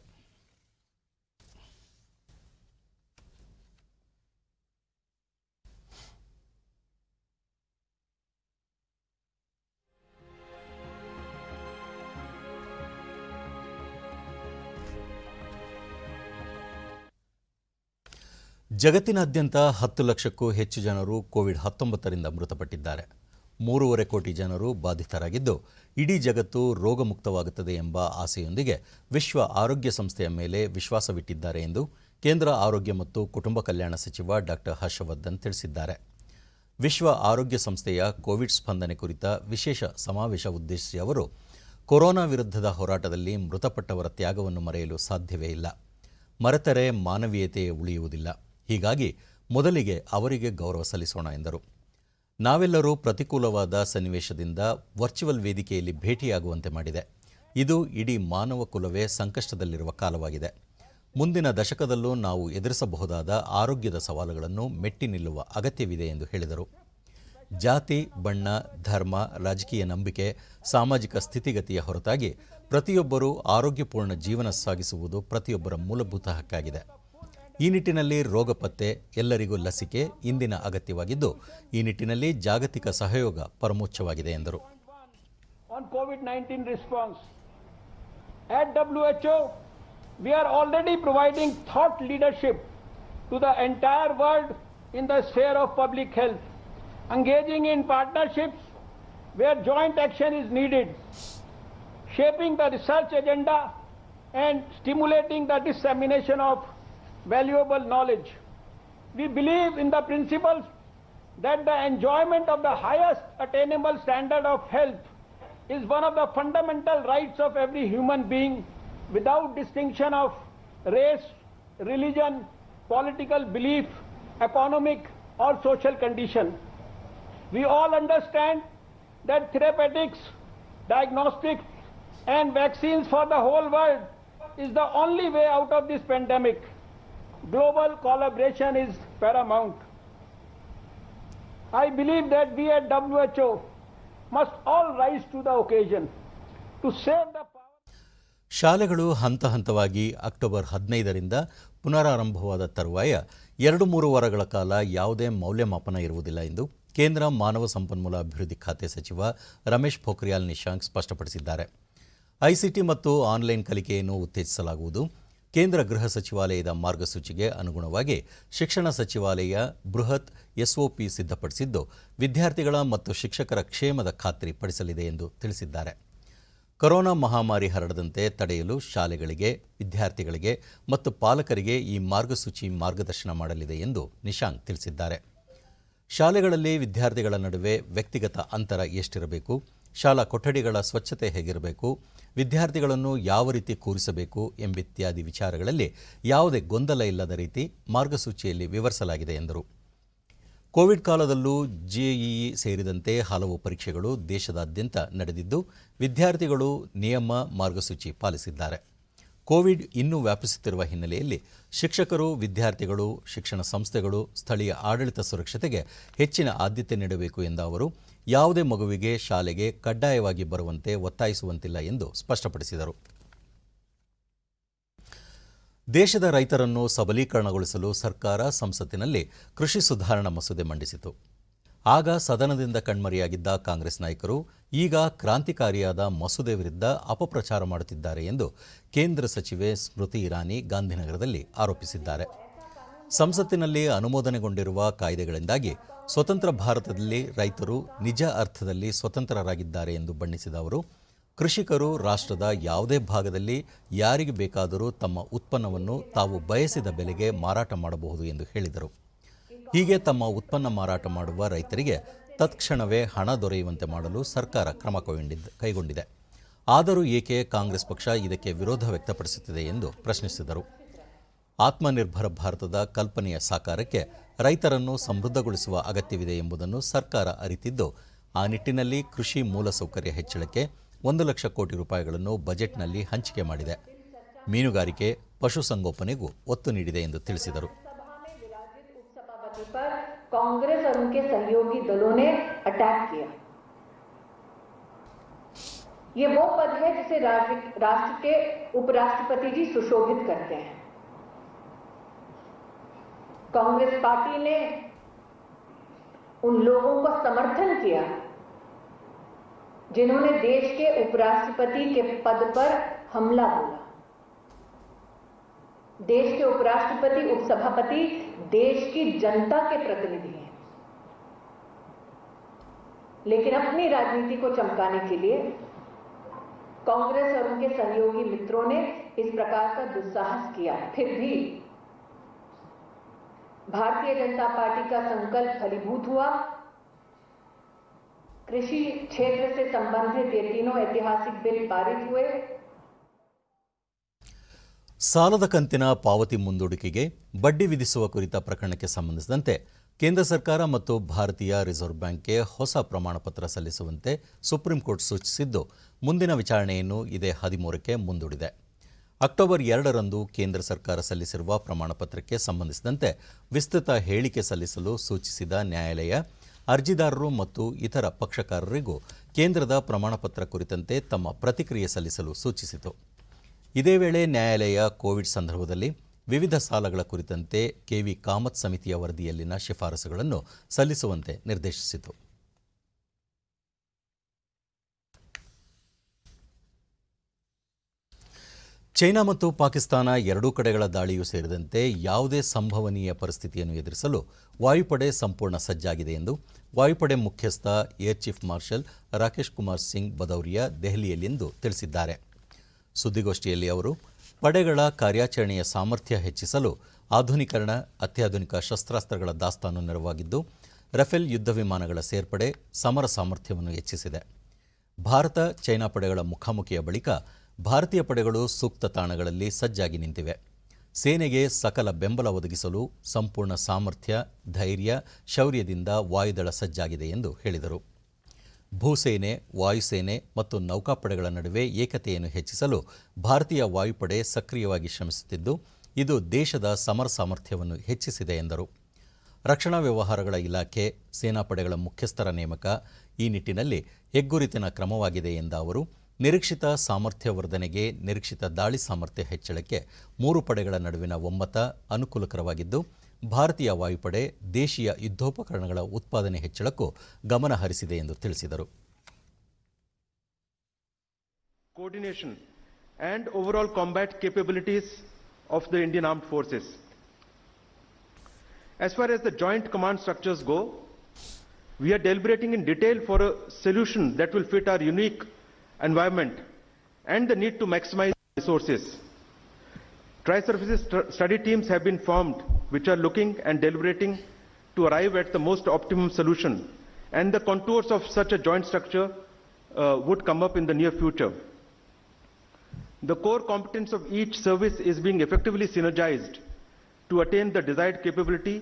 ಜಗತ್ತಿನಾದ್ಯಂತ 10 ಲಕ್ಷಕ್ಕೂ ಹೆಚ್ಚು ಜನರು ಕೋವಿಡ್-19ರಿಂದ ಮೃತಪಟ್ಟಿದ್ದಾರೆ. 3.5 ಕೋಟಿ ಜನರು ಬಾಧಿತರಾಗಿದ್ದು, ಇಡೀ ಜಗತ್ತು ರೋಗಮುಕ್ತವಾಗುತ್ತದೆ ಎಂಬ ಆಸೆಯೊಂದಿಗೆ ವಿಶ್ವ ಆರೋಗ್ಯ ಸಂಸ್ಥೆಯ ಮೇಲೆ ವಿಶ್ವಾಸವಿಟ್ಟಿದ್ದಾರೆ ಎಂದು ಕೇಂದ್ರ ಆರೋಗ್ಯ ಮತ್ತು ಕುಟುಂಬ ಕಲ್ಯಾಣ ಸಚಿವ ಡಾಕ್ಟರ್ ಹರ್ಷವರ್ಧನ್ ತಿಳಿಸಿದ್ದಾರೆ. ವಿಶ್ವ ಆರೋಗ್ಯ ಸಂಸ್ಥೆಯ ಕೋವಿಡ್ ಸ್ಪಂದನೆ ಕುರಿತ ವಿಶೇಷ ಸಮಾವೇಶ ಉದ್ದೇಶಿಸಿ ಅವರು, ಕೊರೋನಾ ವಿರುದ್ಧದ ಹೋರಾಟದಲ್ಲಿ ಮೃತಪಟ್ಟವರ ತ್ಯಾಗವನ್ನು ಮರೆಯಲು ಸಾಧ್ಯವೇ ಇಲ್ಲ. ಮರೆತರೆ ಮಾನವೀಯತೆ ಉಳಿಯುವುದಿಲ್ಲ. ಹೀಗಾಗಿ ಮೊದಲಿಗೆ ಅವರಿಗೆ ಗೌರವ ಸಲ್ಲಿಸೋಣ ಎಂದರು. ನಾವೆಲ್ಲರೂ ಪ್ರತಿಕೂಲವಾದ ಸನ್ನಿವೇಶದಿಂದ ವರ್ಚುವಲ್ ವೇದಿಕೆಯಲ್ಲಿ ಭೇಟಿಯಾಗುವಂತೆ ಮಾಡಿದೆ. ಇದು ಇಡೀ ಮಾನವ ಕುಲವೇ ಸಂಕಷ್ಟದಲ್ಲಿರುವ ಕಾಲವಾಗಿದೆ. ಮುಂದಿನ ದಶಕದಲ್ಲೂ ನಾವು ಎದುರಿಸಬಹುದಾದ ಆರೋಗ್ಯದ ಸವಾಲುಗಳನ್ನು ಮೆಟ್ಟಿ ನಿಲ್ಲುವ ಅಗತ್ಯವಿದೆ ಎಂದು ಹೇಳಿದರು. ಜಾತಿ, ಬಣ್ಣ, ಧರ್ಮ, ರಾಜಕೀಯ ನಂಬಿಕೆ, ಸಾಮಾಜಿಕ ಸ್ಥಿತಿಗತಿಯ ಹೊರತಾಗಿ ಪ್ರತಿಯೊಬ್ಬರೂ ಆರೋಗ್ಯಪೂರ್ಣ ಜೀವನ ಸಾಗಿಸುವುದು ಪ್ರತಿಯೊಬ್ಬರ ಮೂಲಭೂತ ಹಕ್ಕಾಗಿದೆ. ಈ ನಿಟ್ಟಿನಲ್ಲಿ ರೋಗ ಪತ್ತೆ, ಎಲ್ಲರಿಗೂ ಲಸಿಕೆ ಇಂದಿನ ಅಗತ್ಯವಾಗಿದ್ದು, ಈ ನಿಟ್ಟಿನಲ್ಲಿ ಜಾಗತಿಕ ಸಹಯೋಗ ಪರಮೋಚ್ಚವಾಗಿದೆ ಎಂದರು. On COVID-19 response, at WHO, we are already providing thought leadership to the entire world in the sphere of public health, engaging in partnerships where joint action is needed, shaping the research agenda and stimulating the dissemination of valuable knowledge. We believe in the principles that the enjoyment of the highest attainable standard of health is one of the fundamental rights of every human being without distinction of race, religion, political belief, economic or social condition. We all understand that therapeutics, diagnostics and vaccines for the whole world is the only way out of this pandemic. Global collaboration is paramount. I believe that we at WHO must all rise to the occasion to save the power. ಶಾಲೆಗಳು ಹಂತ ಹಂತವಾಗಿ October 15ರಿಂದ ಪುನರಾರಂಭವಾದ ತರುವಾಯ 2-3 ವಾರಗಳ ಕಾಲ ಯಾವುದೇ ಮೌಲ್ಯಮಾಪನ ಇರುವುದಿಲ್ಲ ಎಂದು ಕೇಂದ್ರ ಮಾನವ ಸಂಪನ್ಮೂಲ ಅಭಿವೃದ್ಧಿ ಖಾತೆ ಸಚಿವ ರಮೇಶ್ ಪೋಖ್ರಿಯಾಲ್ ನಿಶಾಂಕ್ ಸ್ಪಷ್ಟಪಡಿಸಿದ್ದಾರೆ. ಐಸಿಟಿ ಮತ್ತು ಆನ್ಲೈನ್ ಕಲಿಕೆಯನ್ನು ಉತ್ತೇಜಿಸಲಾಗುವುದು. ಕೇಂದ್ರ ಗೃಹ ಸಚಿವಾಲಯದ ಮಾರ್ಗಸೂಚಿಗೆ ಅನುಗುಣವಾಗಿ ಶಿಕ್ಷಣ ಸಚಿವಾಲಯ ಬೃಹತ್ ಎಸ್ಒಪಿ ಸಿದ್ಧಪಡಿಸಿದ್ದು, ವಿದ್ಯಾರ್ಥಿಗಳ ಮತ್ತು ಶಿಕ್ಷಕರ ಕ್ಷೇಮದ ಖಾತ್ರಿ ಪಡಿಸಲಿದೆ ಎಂದು ತಿಳಿಸಿದ್ದಾರೆ. ಕೊರೋನಾ ಮಹಾಮಾರಿ ಹರಡದಂತೆ ತಡೆಯಲು ಶಾಲೆಗಳಿಗೆ, ವಿದ್ಯಾರ್ಥಿಗಳಿಗೆ ಮತ್ತು ಪಾಲಕರಿಗೆ ಈ ಮಾರ್ಗಸೂಚಿ ಮಾರ್ಗದರ್ಶನ ಮಾಡಲಿದೆ ಎಂದು ನಿಶಾಂಕ್ ತಿಳಿಸಿದ್ದಾರೆ. ಶಾಲೆಗಳಲ್ಲಿ ವಿದ್ಯಾರ್ಥಿಗಳ ನಡುವೆ ವ್ಯಕ್ತಿಗತ ಅಂತರ ಎಷ್ಟಿರಬೇಕು, ಶಾಲಾ ಕೊಠಡಿಗಳ ಸ್ವಚ್ಛತೆ ಹೇಗಿರಬೇಕು, ವಿದ್ಯಾರ್ಥಿಗಳನ್ನು ಯಾವ ರೀತಿ ಕೂರಿಸಬೇಕು ಎಂಬಿತ್ಯಾದಿ ವಿಚಾರಗಳಲ್ಲಿ ಯಾವುದೇ ಗೊಂದಲ ಇಲ್ಲದ ರೀತಿ ಮಾರ್ಗಸೂಚಿಯಲ್ಲಿ ವಿವರಿಸಲಾಗಿದೆ ಎಂದರು. ಕೋವಿಡ್ ಕಾಲದಲ್ಲೂ ಜೆಇಇ ಸೇರಿದಂತೆ ಹಲವು ಪರೀಕ್ಷೆಗಳು ದೇಶದಾದ್ಯಂತ ನಡೆದಿದ್ದು, ವಿದ್ಯಾರ್ಥಿಗಳು ನಿಯಮ, ಮಾರ್ಗಸೂಚಿ ಪಾಲಿಸಿದ್ದಾರೆ. ಕೋವಿಡ್ ಇನ್ನೂ ವ್ಯಾಪಿಸುತ್ತಿರುವ ಹಿನ್ನೆಲೆಯಲ್ಲಿ ಶಿಕ್ಷಕರು, ವಿದ್ಯಾರ್ಥಿಗಳು, ಶಿಕ್ಷಣ ಸಂಸ್ಥೆಗಳು ಸ್ಥಳೀಯ ಆಡಳಿತ ಸುರಕ್ಷತೆಗೆ ಹೆಚ್ಚಿನ ಆದ್ಯತೆ ನೀಡಬೇಕು ಎಂದ ಅವರು, ಯಾವುದೇ ಮಗುವಿಗೆ ಶಾಲೆಗೆ ಕಡ್ಡಾಯವಾಗಿ ಬರುವಂತೆ ಒತ್ತಾಯಿಸುವಂತಿಲ್ಲ ಎಂದು ಸ್ಪಷ್ಟಪಡಿಸಿದರು. ದೇಶದ ರೈತರನ್ನು ಸಬಲೀಕರಣಗೊಳಿಸಲು ಸರ್ಕಾರ ಸಂಸತ್ತಿನಲ್ಲಿ ಕೃಷಿ ಸುಧಾರಣಾ ಮಸೂದೆ ಮಂಡಿಸಿತು. ಆಗ ಸದನದಿಂದ ಕಣ್ಮರೆಯಾಗಿದ್ದ ಕಾಂಗ್ರೆಸ್ ನಾಯಕರು ಈಗ ಕ್ರಾಂತಿಕಾರಿಯಾದ ಮಸೂದೆ ವಿರುದ್ಧ ಅಪಪ್ರಚಾರ ಮಾಡುತ್ತಿದ್ದಾರೆ ಎಂದು ಕೇಂದ್ರ ಸಚಿವೆ ಸ್ಮೃತಿ ಇರಾನಿ ಗಾಂಧಿನಗರದಲ್ಲಿ ಆರೋಪಿಸಿದ್ದಾರೆ. ಸಂಸತ್ತಿನಲ್ಲಿ ಅನುಮೋದನೆಗೊಂಡಿರುವ ಕಾಯ್ದೆಗಳಿಂದಾಗಿ ಸ್ವತಂತ್ರ ಭಾರತದಲ್ಲಿ ರೈತರು ನಿಜ ಅರ್ಥದಲ್ಲಿ ಸ್ವತಂತ್ರರಾಗಿದ್ದಾರೆ ಎಂದು ಬಣ್ಣಿಸಿದ ಅವರು, ಕೃಷಿಕರು ರಾಷ್ಟ್ರದ ಯಾವುದೇ ಭಾಗದಲ್ಲಿ ಯಾರಿಗೆ ಬೇಕಾದರೂ ತಮ್ಮ ಉತ್ಪನ್ನವನ್ನು ತಾವು ಬಯಸಿದ ಬೆಲೆಗೆ ಮಾರಾಟ ಮಾಡಬಹುದು ಎಂದು ಹೇಳಿದರು. ಹೀಗೆ ತಮ್ಮ ಉತ್ಪನ್ನ ಮಾರಾಟ ಮಾಡುವ ರೈತರಿಗೆ ತತ್ಕ್ಷಣವೇ ಹಣ ದೊರೆಯುವಂತೆ ಮಾಡಲು ಸರ್ಕಾರ ಕ್ರಮ ಕೈಗೊಂಡಿದೆ. ಆದರೂ ಏಕೆ ಕಾಂಗ್ರೆಸ್ ಪಕ್ಷ ಇದಕ್ಕೆ ವಿರೋಧ ವ್ಯಕ್ತಪಡಿಸುತ್ತಿದೆ ಎಂದು ಪ್ರಶ್ನಿಸಿದರು. ಆತ್ಮನಿರ್ಭರ ಭಾರತದ ಕಲ್ಪನೆಯ ಸಾಕಾರಕ್ಕೆ ರೈತರನ್ನು ಸಮೃದ್ಧಗೊಳಿಸುವ ಅಗತ್ಯವಿದೆ ಎಂಬುದನ್ನು ಸರ್ಕಾರ ಅರಿತಿದ್ದು, ಆ ನಿಟ್ಟಿನಲ್ಲಿ ಕೃಷಿ ಮೂಲಸೌಕರ್ಯ ಹೆಚ್ಚಳಕ್ಕೆ 1 ಲಕ್ಷ ಕೋಟಿ ರೂಪಾಯಿಗಳನ್ನು ಬಜೆಟ್ನಲ್ಲಿ ಹಂಚಿಕೆ ಮಾಡಿದೆ. ಮೀನುಗಾರಿಕೆ, ಪಶುಸಂಗೋಪನೆಗೂ ಒತ್ತು ನೀಡಿದೆ ಎಂದು ತಿಳಿಸಿದರು. पर कांग्रेस और उनके सहयोगी दलों ने अटैक किया। ये वो पद है जिसे राष्ट्र के उपराष्ट्रपति जी सुशोभित करते हैं। कांग्रेस पार्टी ने उन लोगों का समर्थन किया जिन्होंने देश के उपराष्ट्रपति के पद पर हमला बोला। देश के उपराष्ट्रपति उपसभापति देश की जनता के प्रतिनिधि हैं, लेकिन अपनी राजनीति को चमकाने के लिए कांग्रेस और उनके सहयोगी मित्रों ने इस प्रकार का दुस्साहस किया। फिर भी भारतीय जनता पार्टी का संकल्प फलीभूत हुआ। कृषि क्षेत्र से संबंधित ये तीनों ऐतिहासिक बिल पारित हुए। ಸಾಲದ ಕಂತಿನ ಪಾವತಿ ಮುಂದೂಡಿಕೆಗೆ ಬಡ್ಡಿ ವಿಧಿಸುವ ಕುರಿತ ಪ್ರಕರಣಕ್ಕೆ ಸಂಬಂಧಿಸಿದಂತೆ ಕೇಂದ್ರ ಸರ್ಕಾರ ಮತ್ತು ಭಾರತೀಯ ರಿಸರ್ವ್ ಬ್ಯಾಂಕ್ಗೆ ಹೊಸ ಪ್ರಮಾಣಪತ್ರ ಸಲ್ಲಿಸುವಂತೆ ಸುಪ್ರೀಂ ಕೋರ್ಟ್ ಸೂಚಿಸಿದ್ದು, ಮುಂದಿನ ವಿಚಾರಣೆಯನ್ನು ಇದೇ 13ಕ್ಕೆ ಮುಂದೂಡಿದೆ. ಅಕ್ಟೋಬರ್ 2ರಂದು ಕೇಂದ್ರ ಸರ್ಕಾರ ಸಲ್ಲಿಸಿರುವ ಪ್ರಮಾಣಪತ್ರಕ್ಕೆ ಸಂಬಂಧಿಸಿದಂತೆ ವಿಸ್ತೃತ ಹೇಳಿಕೆ ಸಲ್ಲಿಸಲು ಸೂಚಿಸಿದ ನ್ಯಾಯಾಲಯ ಅರ್ಜಿದಾರರು ಮತ್ತು ಇತರ ಪಕ್ಷಕಾರರಿಗೂ ಕೇಂದ್ರದ ಪ್ರಮಾಣಪತ್ರ ಕುರಿತಂತೆ ತಮ್ಮ ಪ್ರತಿಕ್ರಿಯೆ ಸಲ್ಲಿಸಲು ಸೂಚಿಸಿತು. ಇದೇ ವೇಳೆ ನ್ಯಾಯಾಲಯ ಕೋವಿಡ್ ಸಂದರ್ಭದಲ್ಲಿ ವಿವಿಧ ಸಾಲಗಳ ಕುರಿತಂತೆ ಕೆವಿ ಕಾಮತ್ ಸಮಿತಿಯ ವರದಿಯಲ್ಲಿನ ಶಿಫಾರಸುಗಳನ್ನು ಸಲ್ಲಿಸುವಂತೆ ನಿರ್ದೇಶಿಸಿತು. ಚೈನಾ ಮತ್ತು ಪಾಕಿಸ್ತಾನ ಎರಡೂ ಕಡೆಗಳ ದಾಳಿಯೂ ಸೇರಿದಂತೆ ಯಾವುದೇ ಸಂಭವನೀಯ ಪರಿಸ್ಥಿತಿಯನ್ನು ಎದುರಿಸಲು ವಾಯುಪಡೆ ಸಂಪೂರ್ಣ ಸಜ್ಜಾಗಿದೆ ಎಂದು ವಾಯುಪಡೆ ಮುಖ್ಯಸ್ಥ air chief marshal Rakesh Kumar Singh Bhadauria ದೆಹಲಿಯಲ್ಲಿಂದು ತಿಳಿಸಿದ್ದಾರೆ. ಸುದ್ದಿಗೋಷ್ಠಿಯಲ್ಲಿ ಅವರು ಪಡೆಗಳ ಕಾರ್ಯಾಚರಣೆಯ ಸಾಮರ್ಥ್ಯ ಹೆಚ್ಚಿಸಲು ಆಧುನೀಕರಣ, ಅತ್ಯಾಧುನಿಕ ಶಸ್ತ್ರಾಸ್ತ್ರಗಳ ದಾಸ್ತಾನು ನೆರವಾಗಿದ್ದು, ರಫೇಲ್ ಯುದ್ಧ ವಿಮಾನಗಳ ಸೇರ್ಪಡೆ ಸಮರ ಸಾಮರ್ಥ್ಯವನ್ನು ಹೆಚ್ಚಿಸಿದೆ. ಭಾರತ ಚೈನಾ ಪಡೆಗಳ ಮುಖಾಮುಖಿಯ ಬಳಿಕ ಭಾರತೀಯ ಪಡೆಗಳು ಸೂಕ್ತ ತಾಣಗಳಲ್ಲಿ ಸಜ್ಜಾಗಿ ನಿಂತಿವೆ. ಸೇನೆಗೆ ಸಕಲ ಬೆಂಬಲ ಒದಗಿಸಲು ಸಂಪೂರ್ಣ ಸಾಮರ್ಥ್ಯ, ಧೈರ್ಯ, ಶೌರ್ಯದಿಂದ ವಾಯುದಳ ಸಜ್ಜಾಗಿದೆ ಎಂದು ಹೇಳಿದರು. ಭೂಸೇನೆ, ವಾಯುಸೇನೆ ಮತ್ತು ನೌಕಾಪಡೆಗಳ ನಡುವೆ ಏಕತೆಯನ್ನು ಹೆಚ್ಚಿಸಲು ಭಾರತೀಯ ವಾಯುಪಡೆ ಸಕ್ರಿಯವಾಗಿ ಶ್ರಮಿಸುತ್ತಿದ್ದು, ಇದು ದೇಶದ ಸಮರ ಸಾಮರ್ಥ್ಯವನ್ನು ಹೆಚ್ಚಿಸಿದೆ ಎಂದರು. ರಕ್ಷಣಾ ವ್ಯವಹಾರಗಳ ಇಲಾಖೆ, ಸೇನಾಪಡೆಗಳ ಮುಖ್ಯಸ್ಥರ ನೇಮಕ ಈ ನಿಟ್ಟಿನಲ್ಲಿ ಹೆಗ್ಗುರುತಿನ ಕ್ರಮವಾಗಿದೆ ಎಂದ ಅವರು, ನಿರೀಕ್ಷಿತ ಸಾಮರ್ಥ್ಯ ವರ್ಧನೆಗೆ, ನಿರೀಕ್ಷಿತ ದಾಳಿ ಸಾಮರ್ಥ್ಯ ಹೆಚ್ಚಳಕ್ಕೆ 3 ಪಡೆಗಳ ನಡುವಿನ ಒಮ್ಮತ ಅನುಕೂಲಕರವಾಗಿದ್ದು, ಭಾರತೀಯ ವಾಯುಪಡೆ ದೇಶೀಯ ಯುದ್ಧೋಪಕರಣಗಳ ಉತ್ಪಾದನೆ ಹೆಚ್ಚಳಕ್ಕೂ ಗಮನ ಹರಿಸಿದೆ ಎಂದು ತಿಳಿಸಿದರು. Coordination and overall combat capabilities of the Indian Armed Forces. As far as the joint command structures go, we are deliberating in detail for a solution that will fit our unique environment and the need to maximize resources. Tri-services study teams have been formed which are looking and deliberating to arrive at the most optimum solution, and the contours of such a joint structure would come up in the near future. The core competence of each service is being effectively synergized to attain the desired capability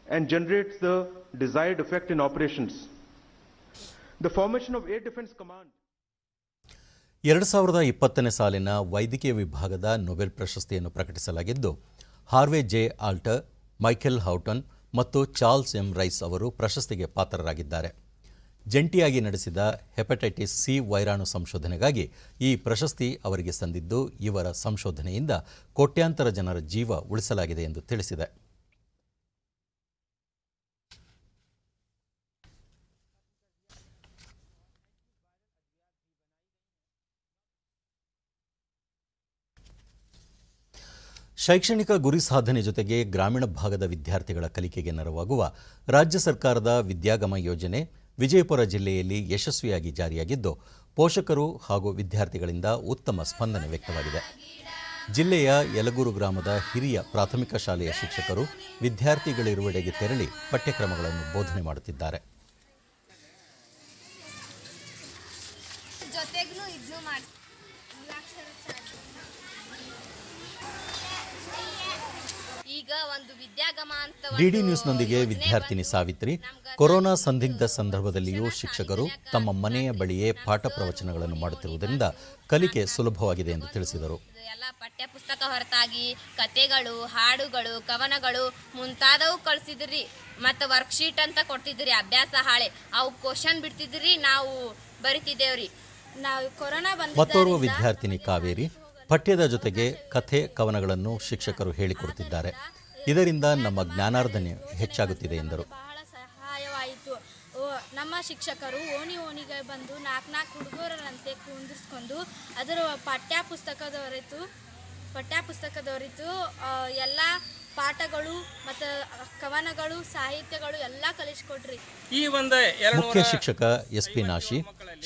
and generate the desired effect in operations. The formation of Air Defense Command 2020ನೇ ಸಾಲಿನ ವೈದ್ಯಕೀಯ ವಿಭಾಗದ Nobel ಪ್ರಶಸ್ತಿಯನ್ನು ಪ್ರಕಟಿಸಲಾಗಿದ್ದು, Harvey J Alter, Michael Houghton ಮತ್ತು Charles M Rice ಅವರು ಪ್ರಶಸ್ತಿಗೆ ಪಾತ್ರರಾಗಿದ್ದಾರೆ. ಜಂಟಿಯಾಗಿ ನಡೆಸಿದ ಹೆಪಟೈಟಿಸ್ ಸಿ ವೈರಾಣು ಸಂಶೋಧನೆಗಾಗಿ ಈ ಪ್ರಶಸ್ತಿ ಅವರಿಗೆ ಸಂದಿದ್ದು, ಇವರ ಸಂಶೋಧನೆಯಿಂದ ಕೋಟ್ಯಾಂತರ ಜನರ ಜೀವ ಉಳಿಸಲಾಗಿದೆ ಎಂದು ತಿಳಿಸಿದೆ. ಶೈಕ್ಷಣಿಕ ಗುರಿ ಸಾಧನೆ ಜೊತೆಗೆ ಗ್ರಾಮೀಣ ಭಾಗದ ವಿದ್ಯಾರ್ಥಿಗಳ ಕಲಿಕೆಗೆ ನೆರವಾಗುವ ರಾಜ್ಯ ಸರ್ಕಾರದ ವಿದ್ಯಾಗಮ ಯೋಜನೆ ವಿಜಯಪುರ ಜಿಲ್ಲೆಯಲ್ಲಿ ಯಶಸ್ವಿಯಾಗಿ ಜಾರಿಯಾಗಿದ್ದು, ಪೋಷಕರು ಹಾಗೂ ವಿದ್ಯಾರ್ಥಿಗಳಿಂದ ಉತ್ತಮ ಸ್ಪಂದನೆ ವ್ಯಕ್ತವಾಗಿದೆ. ಜಿಲ್ಲೆಯ ಯಲಗೂರು ಗ್ರಾಮದ ಹಿರಿಯ ಪ್ರಾಥಮಿಕ ಶಾಲೆಯ ಶಿಕ್ಷಕರು ವಿದ್ಯಾರ್ಥಿಗಳಿರುವೆಡೆಗೆ ತೆರಳಿ ಪಠ್ಯಕ್ರಮಗಳನ್ನು ಬೋಧನೆ ಮಾಡುತ್ತಿದ್ದಾರೆ. ಡಿಡಿ ನ್ಯೂಸ್ನೊಂದಿಗೆ ವಿದ್ಯಾರ್ಥಿನಿ ಸಾವಿತ್ರಿ, ಕೊರೋನಾ ಸಂದಿಗ್ಧ ಸಂದರ್ಭದಲ್ಲಿಯೂ ಶಿಕ್ಷಕರು ತಮ್ಮ ಮನೆಯ ಬಳಿಯೇ ಪಾಠ ಪ್ರವಚನಗಳನ್ನು ಮಾಡುತ್ತಿರುವುದರಿಂದ ಕಲಿಕೆ ಸುಲಭವಾಗಿದೆ ಎಂದು ತಿಳಿಸಿದರು. ಎಲ್ಲ ಪಠ್ಯ ಪುಸ್ತಕ ಹೊರತಾಗಿ ಕತೆಗಳು, ಹಾಡುಗಳು, ಕವನಗಳು ಮುಂತಾದವು ಕಳಿಸಿದ್ರಿ. ಮತ್ತು ವರ್ಕ್ಶೀಟ್ ಅಂತ ಕೊಡ್ತಿದ್ರಿ, ಅಭ್ಯಾಸ ಹಾಳೆ, ಅವು ಕ್ವಶನ್ ಬಿಡ್ತಿದ್ರಿ, ನಾವು ಬರಿತಿದ್ದೇವ್ರಿ. ನಾವು ಕೊರೋನಾ ಮತ್ತೋರ್ವ ವಿದ್ಯಾರ್ಥಿನಿ ಕಾವೇರಿ, ಪಠ್ಯದ ಜೊತೆಗೆ ಕಥೆ, ಕವನಗಳನ್ನು ಶಿಕ್ಷಕರು ಹೇಳಿಕೊಡುತ್ತಿದ್ದಾರೆ. ಇದರಿಂದ ನಮ್ಮ ಜ್ಞಾನಾರ್ಜನೆ ಹೆಚ್ಚಾಗುತ್ತಿದೆ ಎಂದರು. ಬಹಳ ಸಹಾಯವಾಯಿತು. ನಮ್ಮ ಶಿಕ್ಷಕರು ಓಣಿಗೆ ಬಂದು 4 ಹುಡುಗರಂತೆ ಕುಂದಿರಿಸ್ಕೊಂಡು ಅದರ ಪಠ್ಯ ಪುಸ್ತಕದ ಹೊರತು ಪಠ್ಯ ಪುಸ್ತಕದವರಿದ್ದು ಎಲ್ಲ ಪಾಠಗಳು ಮತ್ತು ಕವನಗಳು ಸಾಹಿತ್ಯಗಳು ಎಲ್ಲ ಕಲಿಸ್ಕೊಡ್ರಿ. ಈ ಒಂದು ಮುಖ್ಯ ಶಿಕ್ಷಕ ಎಸ್.ಪಿ. ನಾಶಿ,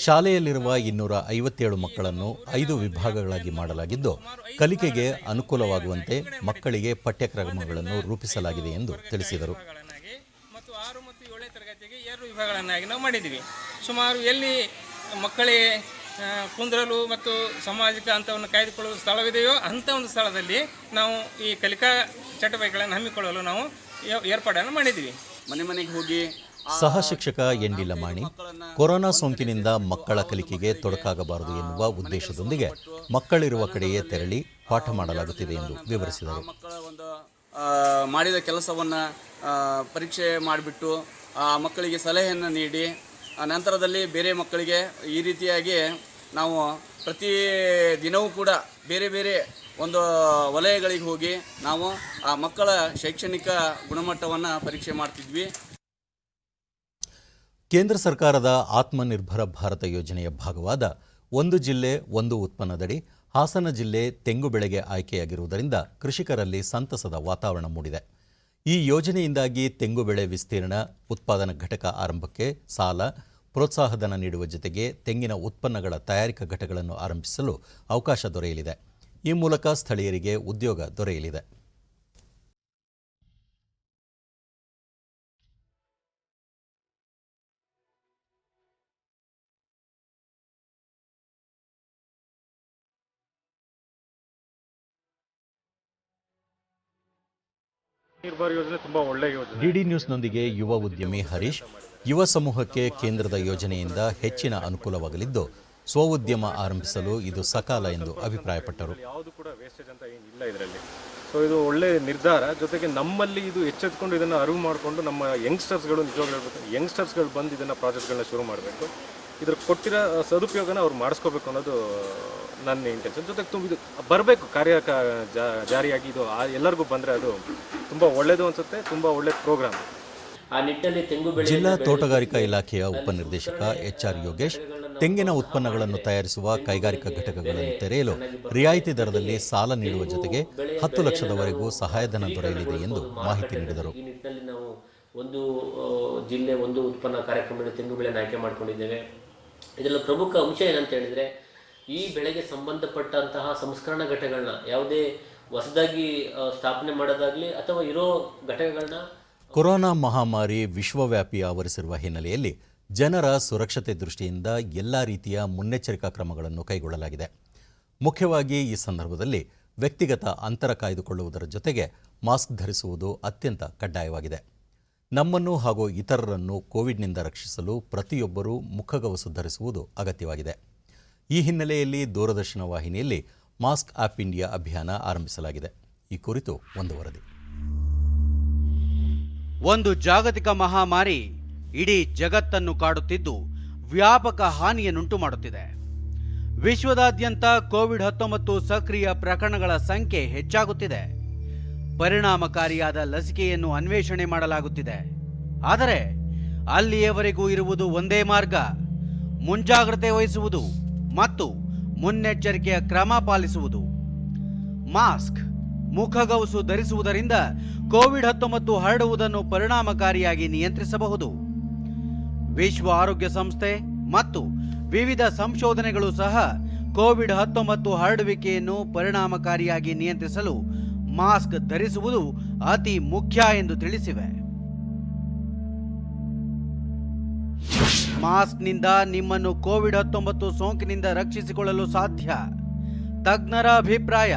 ಶಾಲೆಯಲ್ಲಿರುವ 257 ಮಕ್ಕಳನ್ನು 5 ವಿಭಾಗಗಳಾಗಿ ಮಾಡಲಾಗಿದ್ದು, ಕಲಿಕೆಗೆ ಅನುಕೂಲವಾಗುವಂತೆ ಮಕ್ಕಳಿಗೆ ಪಠ್ಯಕ್ರಮಗಳನ್ನು ರೂಪಿಸಲಾಗಿದೆ ಎಂದು ತಿಳಿಸಿದರು. ಮತ್ತು 6 ಮತ್ತು 7ನೇ ತರಗತಿಗೆ 2 ವಿಭಾಗಗಳನ್ನಾಗಿ ನಾವು ಮಾಡಿದ್ದೀವಿ. ಸುಮಾರು ಎಲ್ಲಿ ಮಕ್ಕಳಿಗೆ ಕುಂದ್ರಲು ಮತ್ತು ಸಾಮಾಜಿಕ ಹಂತವನ್ನು ಕಾಯ್ದುಕೊಳ್ಳಲು ಸ್ಥಳವಿದೆಯೋ ಅಂಥ ಒಂದು ಸ್ಥಳದಲ್ಲಿ ನಾವು ಈ ಕಲಿಕಾ ಚಟುವಟಿಕೆಗಳನ್ನು ಹಮ್ಮಿಕೊಳ್ಳಲು ನಾವು ಏರ್ಪಾಡನ್ನು ಮಾಡಿದ್ದೀವಿ. ಮನೆ ಮನೆಗೆ ಹೋಗಿ ಸಹ ಶಿಕ್ಷಕ ಎನ್ ಡಿ ಲಮಾಣಿ, ಕೊರೋನಾ ಸೋಂಕಿನಿಂದ ಮಕ್ಕಳ ಕಲಿಕೆಗೆ ತೊಡಕಾಗಬಾರದು ಎನ್ನುವ ಉದ್ದೇಶದೊಂದಿಗೆ ಮಕ್ಕಳಿರುವ ಕಡೆಯೇ ತೆರಳಿ ಪಾಠ ಮಾಡಲಾಗುತ್ತಿದೆ ಎಂದು ವಿವರಿಸಿದರು. ಮಕ್ಕಳ ಒಂದು ಮಾಡಿದ ಕೆಲಸವನ್ನು ಪರೀಕ್ಷೆ ಮಾಡಿಬಿಟ್ಟು ಆ ಮಕ್ಕಳಿಗೆ ಸಲಹೆಯನ್ನು ನೀಡಿ ನಂತರದಲ್ಲಿ ಬೇರೆ ಮಕ್ಕಳಿಗೆ ಈ ರೀತಿಯಾಗಿ ನಾವು ಪ್ರತಿ ದಿನವೂ ಕೂಡ ಬೇರೆ ಬೇರೆ ಒಂದು ವಲಯಗಳಿಗೆ ಹೋಗಿ ನಾವು ಆ ಮಕ್ಕಳ ಶೈಕ್ಷಣಿಕ ಗುಣಮಟ್ಟವನ್ನು ಪರೀಕ್ಷೆ ಮಾಡ್ತಿದ್ವಿ. ಕೇಂದ್ರ ಸರ್ಕಾರದ ಆತ್ಮನಿರ್ಭರ ಭಾರತ ಯೋಜನೆಯ ಭಾಗವಾದ ಒಂದು ಜಿಲ್ಲೆ ಒಂದು ಉತ್ಪನ್ನದಡಿ ಹಾಸನ ಜಿಲ್ಲೆ ತೆಂಗು ಬೆಳೆಗೆ ಆಯ್ಕೆಯಾಗಿರುವುದರಿಂದ ಕೃಷಿಕರಲ್ಲಿ ಸಂತಸದ ವಾತಾವರಣ ಮೂಡಿದೆ. ಈ ಯೋಜನೆಯಿಂದಾಗಿ ತೆಂಗು ಬೆಳೆ ವಿಸ್ತೀರ್ಣ, ಉತ್ಪಾದನಾ ಘಟಕ ಆರಂಭಕ್ಕೆ ಸಾಲ, ಪ್ರೋತ್ಸಾಹಧನ ನೀಡುವ ಜೊತೆಗೆ ತೆಂಗಿನ ಉತ್ಪನ್ನಗಳ ತಯಾರಿಕಾ ಘಟಕಗಳನ್ನು ಆರಂಭಿಸಲು ಅವಕಾಶ ದೊರೆಯಲಿದೆ. ಈ ಮೂಲಕ ಸ್ಥಳೀಯರಿಗೆ ಉದ್ಯೋಗ ದೊರೆಯಲಿದೆ. ಡಿಡಿ ನ್ಯೂಸ್ನೊಂದಿಗೆ ಯುವ ಉದ್ಯಮಿ ಹರೀಶ್, ಯುವ ಸಮೂಹಕ್ಕೆ ಕೇಂದ್ರದ ಯೋಜನೆಯಿಂದ ಹೆಚ್ಚಿನ ಅನುಕೂಲವಾಗಲಿದ್ದು ಸ್ವಉದ್ಯಮ ಆರಂಭಿಸಲು ಇದು ಸಕಾಲ ಎಂದು ಅಭಿಪ್ರಾಯಪಟ್ಟರು. ಯಾವುದು ಕೂಡ ವೇಸ್ಟೇಜ್ ಅಂತ ಏನಿಲ್ಲ ಇದರಲ್ಲಿ. ಸೊ ಇದು ಒಳ್ಳೆ ನಿರ್ಧಾರ. ಜೊತೆಗೆ ನಮ್ಮಲ್ಲಿ ಇದು ಎಚ್ಚೆತ್ಕೊಂಡು ಇದನ್ನು ಅರಿವು ಮಾಡಿಕೊಂಡು ನಮ್ಮ ಯಂಗ್ಸ್ಟರ್ಸ್ಗಳು ನಿಜವಾಗ್ಲೂ ಹೇಳ್ಬೇಕು, ಯಂಗ್ಸ್ಟರ್ಸ್ಗಳು ಬಂದು ಇದನ್ನು ಪ್ರಾಜೆಕ್ಟ್ಗಳನ್ನ ಶುರು ಮಾಡಬೇಕು. ಇದ್ರ ಕೊಟ್ಟಿರೋ ಸದುಪಯೋಗನ ಅವ್ರು ಮಾಡಿಸ್ಕೋಬೇಕು ಅನ್ನೋದು ನನ್ನ ಇಂಟೆನ್ಷನ್. ಜೊತೆಗೆ ಇದು ಬರಬೇಕು ಕಾರ್ಯ ಜಾರಿಯಾಗಿ ಇದು ಎಲ್ಲರಿಗೂ ಬಂದರೆ ಅದು ತುಂಬ ಒಳ್ಳೆಯದು ಅನಿಸುತ್ತೆ. ತುಂಬ ಒಳ್ಳೆ ಪ್ರೋಗ್ರಾಮ್. ಆ ನಿಟ್ಟಿನಲ್ಲಿ ತೆಂಗು ಬೆಳೆ ಜಿಲ್ಲಾ ತೋಟಗಾರಿಕಾ ಇಲಾಖೆಯ ಉಪನಿರ್ದೇಶಕ ಎಚ್.ಆರ್. ಯೋಗೇಶ್, ತೆಂಗಿನ ಉತ್ಪನ್ನಗಳನ್ನು ತಯಾರಿಸುವ ಕೈಗಾರಿಕಾ ಘಟಕಗಳನ್ನು ತೆರೆಯಲು ರಿಯಾಯಿತಿ ದರದಲ್ಲಿ ಸಾಲ ನೀಡುವ ಜೊತೆಗೆ 10 ಲಕ್ಷದವರೆಗೂ ಸಹಾಯಧನ ದೊರೆಯಲಿದೆ ಎಂದು ಮಾಹಿತಿ ನೀಡಿದರು. ಈ ನಿಟ್ಟಿನಲ್ಲಿ ನಾವು ಒಂದು ಜಿಲ್ಲೆ ಒಂದು ಉತ್ಪನ್ನ ಕಾರ್ಯಕ್ರಮದಲ್ಲಿ ತೆಂಗು ಬೆಳೆಯನ್ನು ಆಯ್ಕೆ ಮಾಡಿಕೊಂಡಿದ್ದೇವೆ. ಇದರಲ್ಲಿ ಪ್ರಮುಖ ಅಂಶ ಏನಂತ ಹೇಳಿದರೆ, ಈ ಬೆಳೆಗೆ ಸಂಬಂಧಪಟ್ಟಂತಹ ಸಂಸ್ಕರಣಾ ಘಟಕಗಳನ್ನ ಯಾವುದೇ ಹೊಸದಾಗಿ ಸ್ಥಾಪನೆ ಮಾಡೋದಾಗಲಿ ಅಥವಾ ಇರೋ ಘಟಕಗಳನ್ನ ಕೊರೋನಾ ಮಹಾಮಾರಿ ವಿಶ್ವವ್ಯಾಪಿ ಆವರಿಸಿರುವ ಹಿನ್ನೆಲೆಯಲ್ಲಿ ಜನರ ಸುರಕ್ಷತೆ ದೃಷ್ಟಿಯಿಂದ ಎಲ್ಲ ರೀತಿಯ ಮುನ್ನೆಚ್ಚರಿಕಾ ಕ್ರಮಗಳನ್ನು ಕೈಗೊಳ್ಳಲಾಗಿದೆ. ಮುಖ್ಯವಾಗಿ ಈ ಸಂದರ್ಭದಲ್ಲಿ ವ್ಯಕ್ತಿಗತ ಅಂತರ ಕಾಯ್ದುಕೊಳ್ಳುವುದರ ಜೊತೆಗೆ ಮಾಸ್ಕ್ ಧರಿಸುವುದು ಅತ್ಯಂತ ಕಡ್ಡಾಯವಾಗಿದೆ. ನಮ್ಮನ್ನು ಹಾಗೂ ಇತರರನ್ನು ಕೋವಿಡ್ನಿಂದ ರಕ್ಷಿಸಲು ಪ್ರತಿಯೊಬ್ಬರೂ ಮುಖಗವಸು ಧರಿಸುವುದು ಅಗತ್ಯವಾಗಿದೆ. ಈ ಹಿನ್ನೆಲೆಯಲ್ಲಿ ದೂರದರ್ಶನ ವಾಹಿನಿಯಲ್ಲಿ ಮಾಸ್ಕ್ ಆಪ್ ಇಂಡಿಯಾ ಅಭಿಯಾನ ಆರಂಭಿಸಲಾಗಿದೆ. ಈ ಕುರಿತು ಒಂದು ವರದಿ. ಒಂದು ಜಾಗತಿಕ ಮಹಾಮಾರಿ ಇಡೀ ಜಗತ್ತನ್ನು ಕಾಡುತ್ತಿದ್ದು ವ್ಯಾಪಕ ಹಾನಿಯನ್ನುಂಟು ಮಾಡುತ್ತಿದೆ. ವಿಶ್ವದಾದ್ಯಂತ ಕೋವಿಡ್-19 ಸಕ್ರಿಯ ಪ್ರಕರಣಗಳ ಸಂಖ್ಯೆ ಹೆಚ್ಚಾಗುತ್ತಿದೆ. ಪರಿಣಾಮಕಾರಿಯಾದ ಲಸಿಕೆಯನ್ನು ಅನ್ವೇಷಣೆ ಮಾಡಲಾಗುತ್ತಿದೆ. ಆದರೆ ಅಲ್ಲಿಯವರೆಗೂ ಇರುವುದು ಒಂದೇ ಮಾರ್ಗ: ಮುಂಜಾಗ್ರತೆ ವಹಿಸುವುದು ಮತ್ತು ಮುನ್ನೆಚ್ಚರಿಕೆಯ ಕ್ರಮ ಪಾಲಿಸುವುದು. ಮಾಸ್ಕ್, ಮುಖಗವಸು ಧರಿಸುವುದರಿಂದ ಕೋವಿಡ್-19 ಹರಡುವುದನ್ನು ಪರಿಣಾಮಕಾರಿಯಾಗಿ ನಿಯಂತ್ರಿಸಬಹುದು. ವಿಶ್ವ ಆರೋಗ್ಯ ಸಂಸ್ಥೆ ಮತ್ತು ವಿವಿಧ ಸಂಶೋಧನೆಗಳು ಸಹ ಕೋವಿಡ್-19 ಹರಡುವಿಕೆಯನ್ನು ಪರಿಣಾಮಕಾರಿಯಾಗಿ ನಿಯಂತ್ರಿಸಲು ಮಾಸ್ಕ್ ಧರಿಸುವುದು ಅತಿ ಮುಖ್ಯ ಎಂದು ತಿಳಿಸಿವೆ. ಮಾಸ್ಕ್ನಿಂದ ನಿಮ್ಮನ್ನು ಕೋವಿಡ್-19 ಸೋಂಕಿನಿಂದ ರಕ್ಷಿಸಿಕೊಳ್ಳಲು ಸಾಧ್ಯ. ತಜ್ಞರ ಅಭಿಪ್ರಾಯ: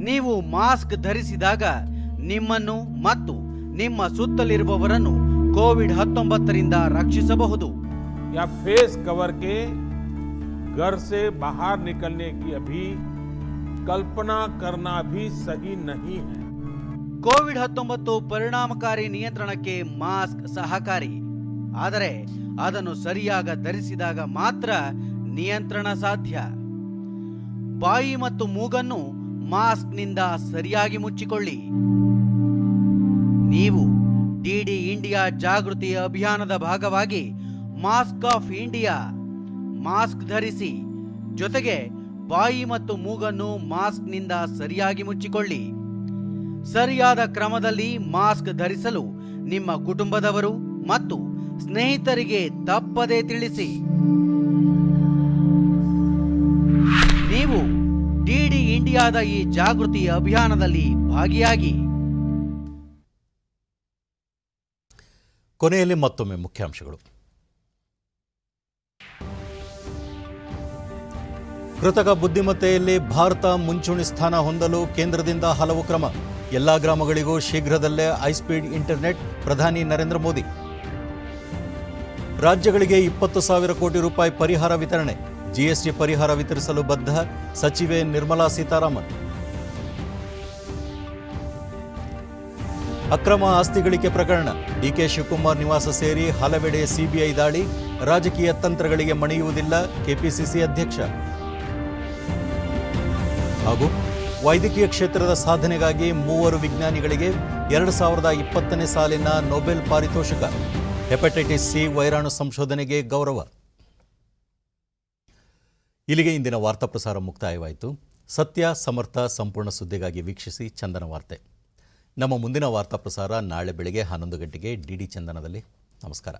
ನೀವು ಮಾಸ್ಕ್ ಧರಿಸಿದಾಗ ನಿಮ್ಮನ್ನು ಮತ್ತು ನಿಮ್ಮ ಸುತ್ತಲಿರುವವರನ್ನು ಕೋವಿಡ್-19 ರಕ್ಷಿಸಬಹುದು. या फेस कवर के घर से बाहर निकलने की अभी कल्पना करना भी सही नहीं है. ಕೋವಿಡ್-19 ಪರಿಣಾಮಕಾರಿ ನಿಯಂತ್ರಣಕ್ಕೆ ಮಾಸ್ಕ್ ಸಹಕಾರಿ. ಆದರೆ ಅದನ್ನು ಸರಿಯಾಗಿ ಧರಿಸಿದಾಗ ಮಾತ್ರ ನಿಯಂತ್ರಣ ಸಾಧ್ಯ. ಬಾಯಿ ಮತ್ತು ಮೂಗನ್ನು ಮಾಸ್ಕ್ನಿಂದ ಸರಿಯಾಗಿ ಮುಚ್ಚಿಕೊಳ್ಳಿ. ನೀವು ಡಿಡಿ ಇಂಡಿಯಾ ಜಾಗೃತಿ ಅಭಿಯಾನದ ಭಾಗವಾಗಿ ಮಾಸ್ಕ್ ಆಫ್ ಇಂಡಿಯಾ, ಮಾಸ್ಕ್ ಧರಿಸಿ, ಜೊತೆಗೆ ಬಾಯಿ ಮತ್ತು ಮೂಗನ್ನು ಮಾಸ್ಕ್ನಿಂದ ಸರಿಯಾಗಿ ಮುಚ್ಚಿಕೊಳ್ಳಿ. ಸರಿಯಾದ ಕ್ರಮದಲ್ಲಿ ಮಾಸ್ಕ್ ಧರಿಸಲು ನಿಮ್ಮ ಕುಟುಂಬದವರು ಮತ್ತು ಸ್ನೇಹಿತರಿಗೆ ತಪ್ಪದೇ ತಿಳಿಸಿ. ನೀವು ಡಿಡಿ ಇಂಡಿಯಾದ ಈ ಜಾಗೃತಿ ಅಭಿಯಾನದಲ್ಲಿ ಭಾಗಿಯಾಗಿ. ಕೊನೆಯಲ್ಲಿ ಮತ್ತೊಮ್ಮೆ ಮುಖ್ಯಾಂಶಗಳು. ಕೃತಕ ಬುದ್ಧಿಮತ್ತೆಯಲ್ಲಿ ಭಾರತ ಮುಂಚೂಣಿ ಸ್ಥಾನ ಹೊಂದಲು ಕೇಂದ್ರದಿಂದ ಹಲವು ಕ್ರಮ. ಎಲ್ಲಾ ಗ್ರಾಮಗಳಿಗೂ ಶೀಘ್ರದಲ್ಲೇ ಹೈಸ್ಪೀಡ್ ಇಂಟರ್ನೆಟ್. ಪ್ರಧಾನಿ ನರೇಂದ್ರ ಮೋದಿ. ರಾಜ್ಯಗಳಿಗೆ 20,000 ಕೋಟಿ ರೂಪಾಯಿ ಪರಿಹಾರ ವಿತರಣೆ. ಜಿಎಸ್ಟಿ ಪರಿಹಾರ ವಿತರಿಸಲು ಬದ್ಧ. ಸಚಿವೆ ನಿರ್ಮಲಾ ಸೀತಾರಾಮನ್. ಅಕ್ರಮ ಆಸ್ತಿ ಗಳಿಕೆ ಪ್ರಕರಣ. ಡಿಕೆ ಶಿವಕುಮಾರ್ ನಿವಾಸ ಸೇರಿ ಹಲವೆಡೆ ಸಿಬಿಐ ದಾಳಿ. ರಾಜಕೀಯ ತಂತ್ರಗಳಿಗೆ ಮಣಿಯುವುದಿಲ್ಲ. ಕೆಪಿಸಿಸಿ ಅಧ್ಯಕ್ಷ. ಹಾಗೂ ವೈದ್ಯಕೀಯ ಕ್ಷೇತ್ರದ ಸಾಧನೆಗಾಗಿ 3 ವಿಜ್ಞಾನಿಗಳಿಗೆ 2020ನೇ ಸಾಲಿನ ನೊಬೆಲ್ ಪಾರಿತೋಷಕ. ಹೆಪಟೈಟಿಸ್ ಸಿ ವೈರಾಣು ಸಂಶೋಧನೆಗೆ ಗೌರವ. ಇಲ್ಲಿಗೆ ಇಂದಿನ ವಾರ್ತಾ ಪ್ರಸಾರ ಮುಕ್ತಾಯವಾಯಿತು. ಸತ್ಯ, ಸಮರ್ಥ, ಸಂಪೂರ್ಣ ಸುದ್ದಿಗಾಗಿ ವೀಕ್ಷಿಸಿ ಚಂದನ ವಾರ್ತೆ. ನಮ್ಮ ಮುಂದಿನ ವಾರ್ತಾ ಪ್ರಸಾರ ನಾಳೆ ಬೆಳಗ್ಗೆ 11 ಗಂಟೆಗೆ ಡಿಡಿ ಚಂದನದಲ್ಲಿ. ನಮಸ್ಕಾರ.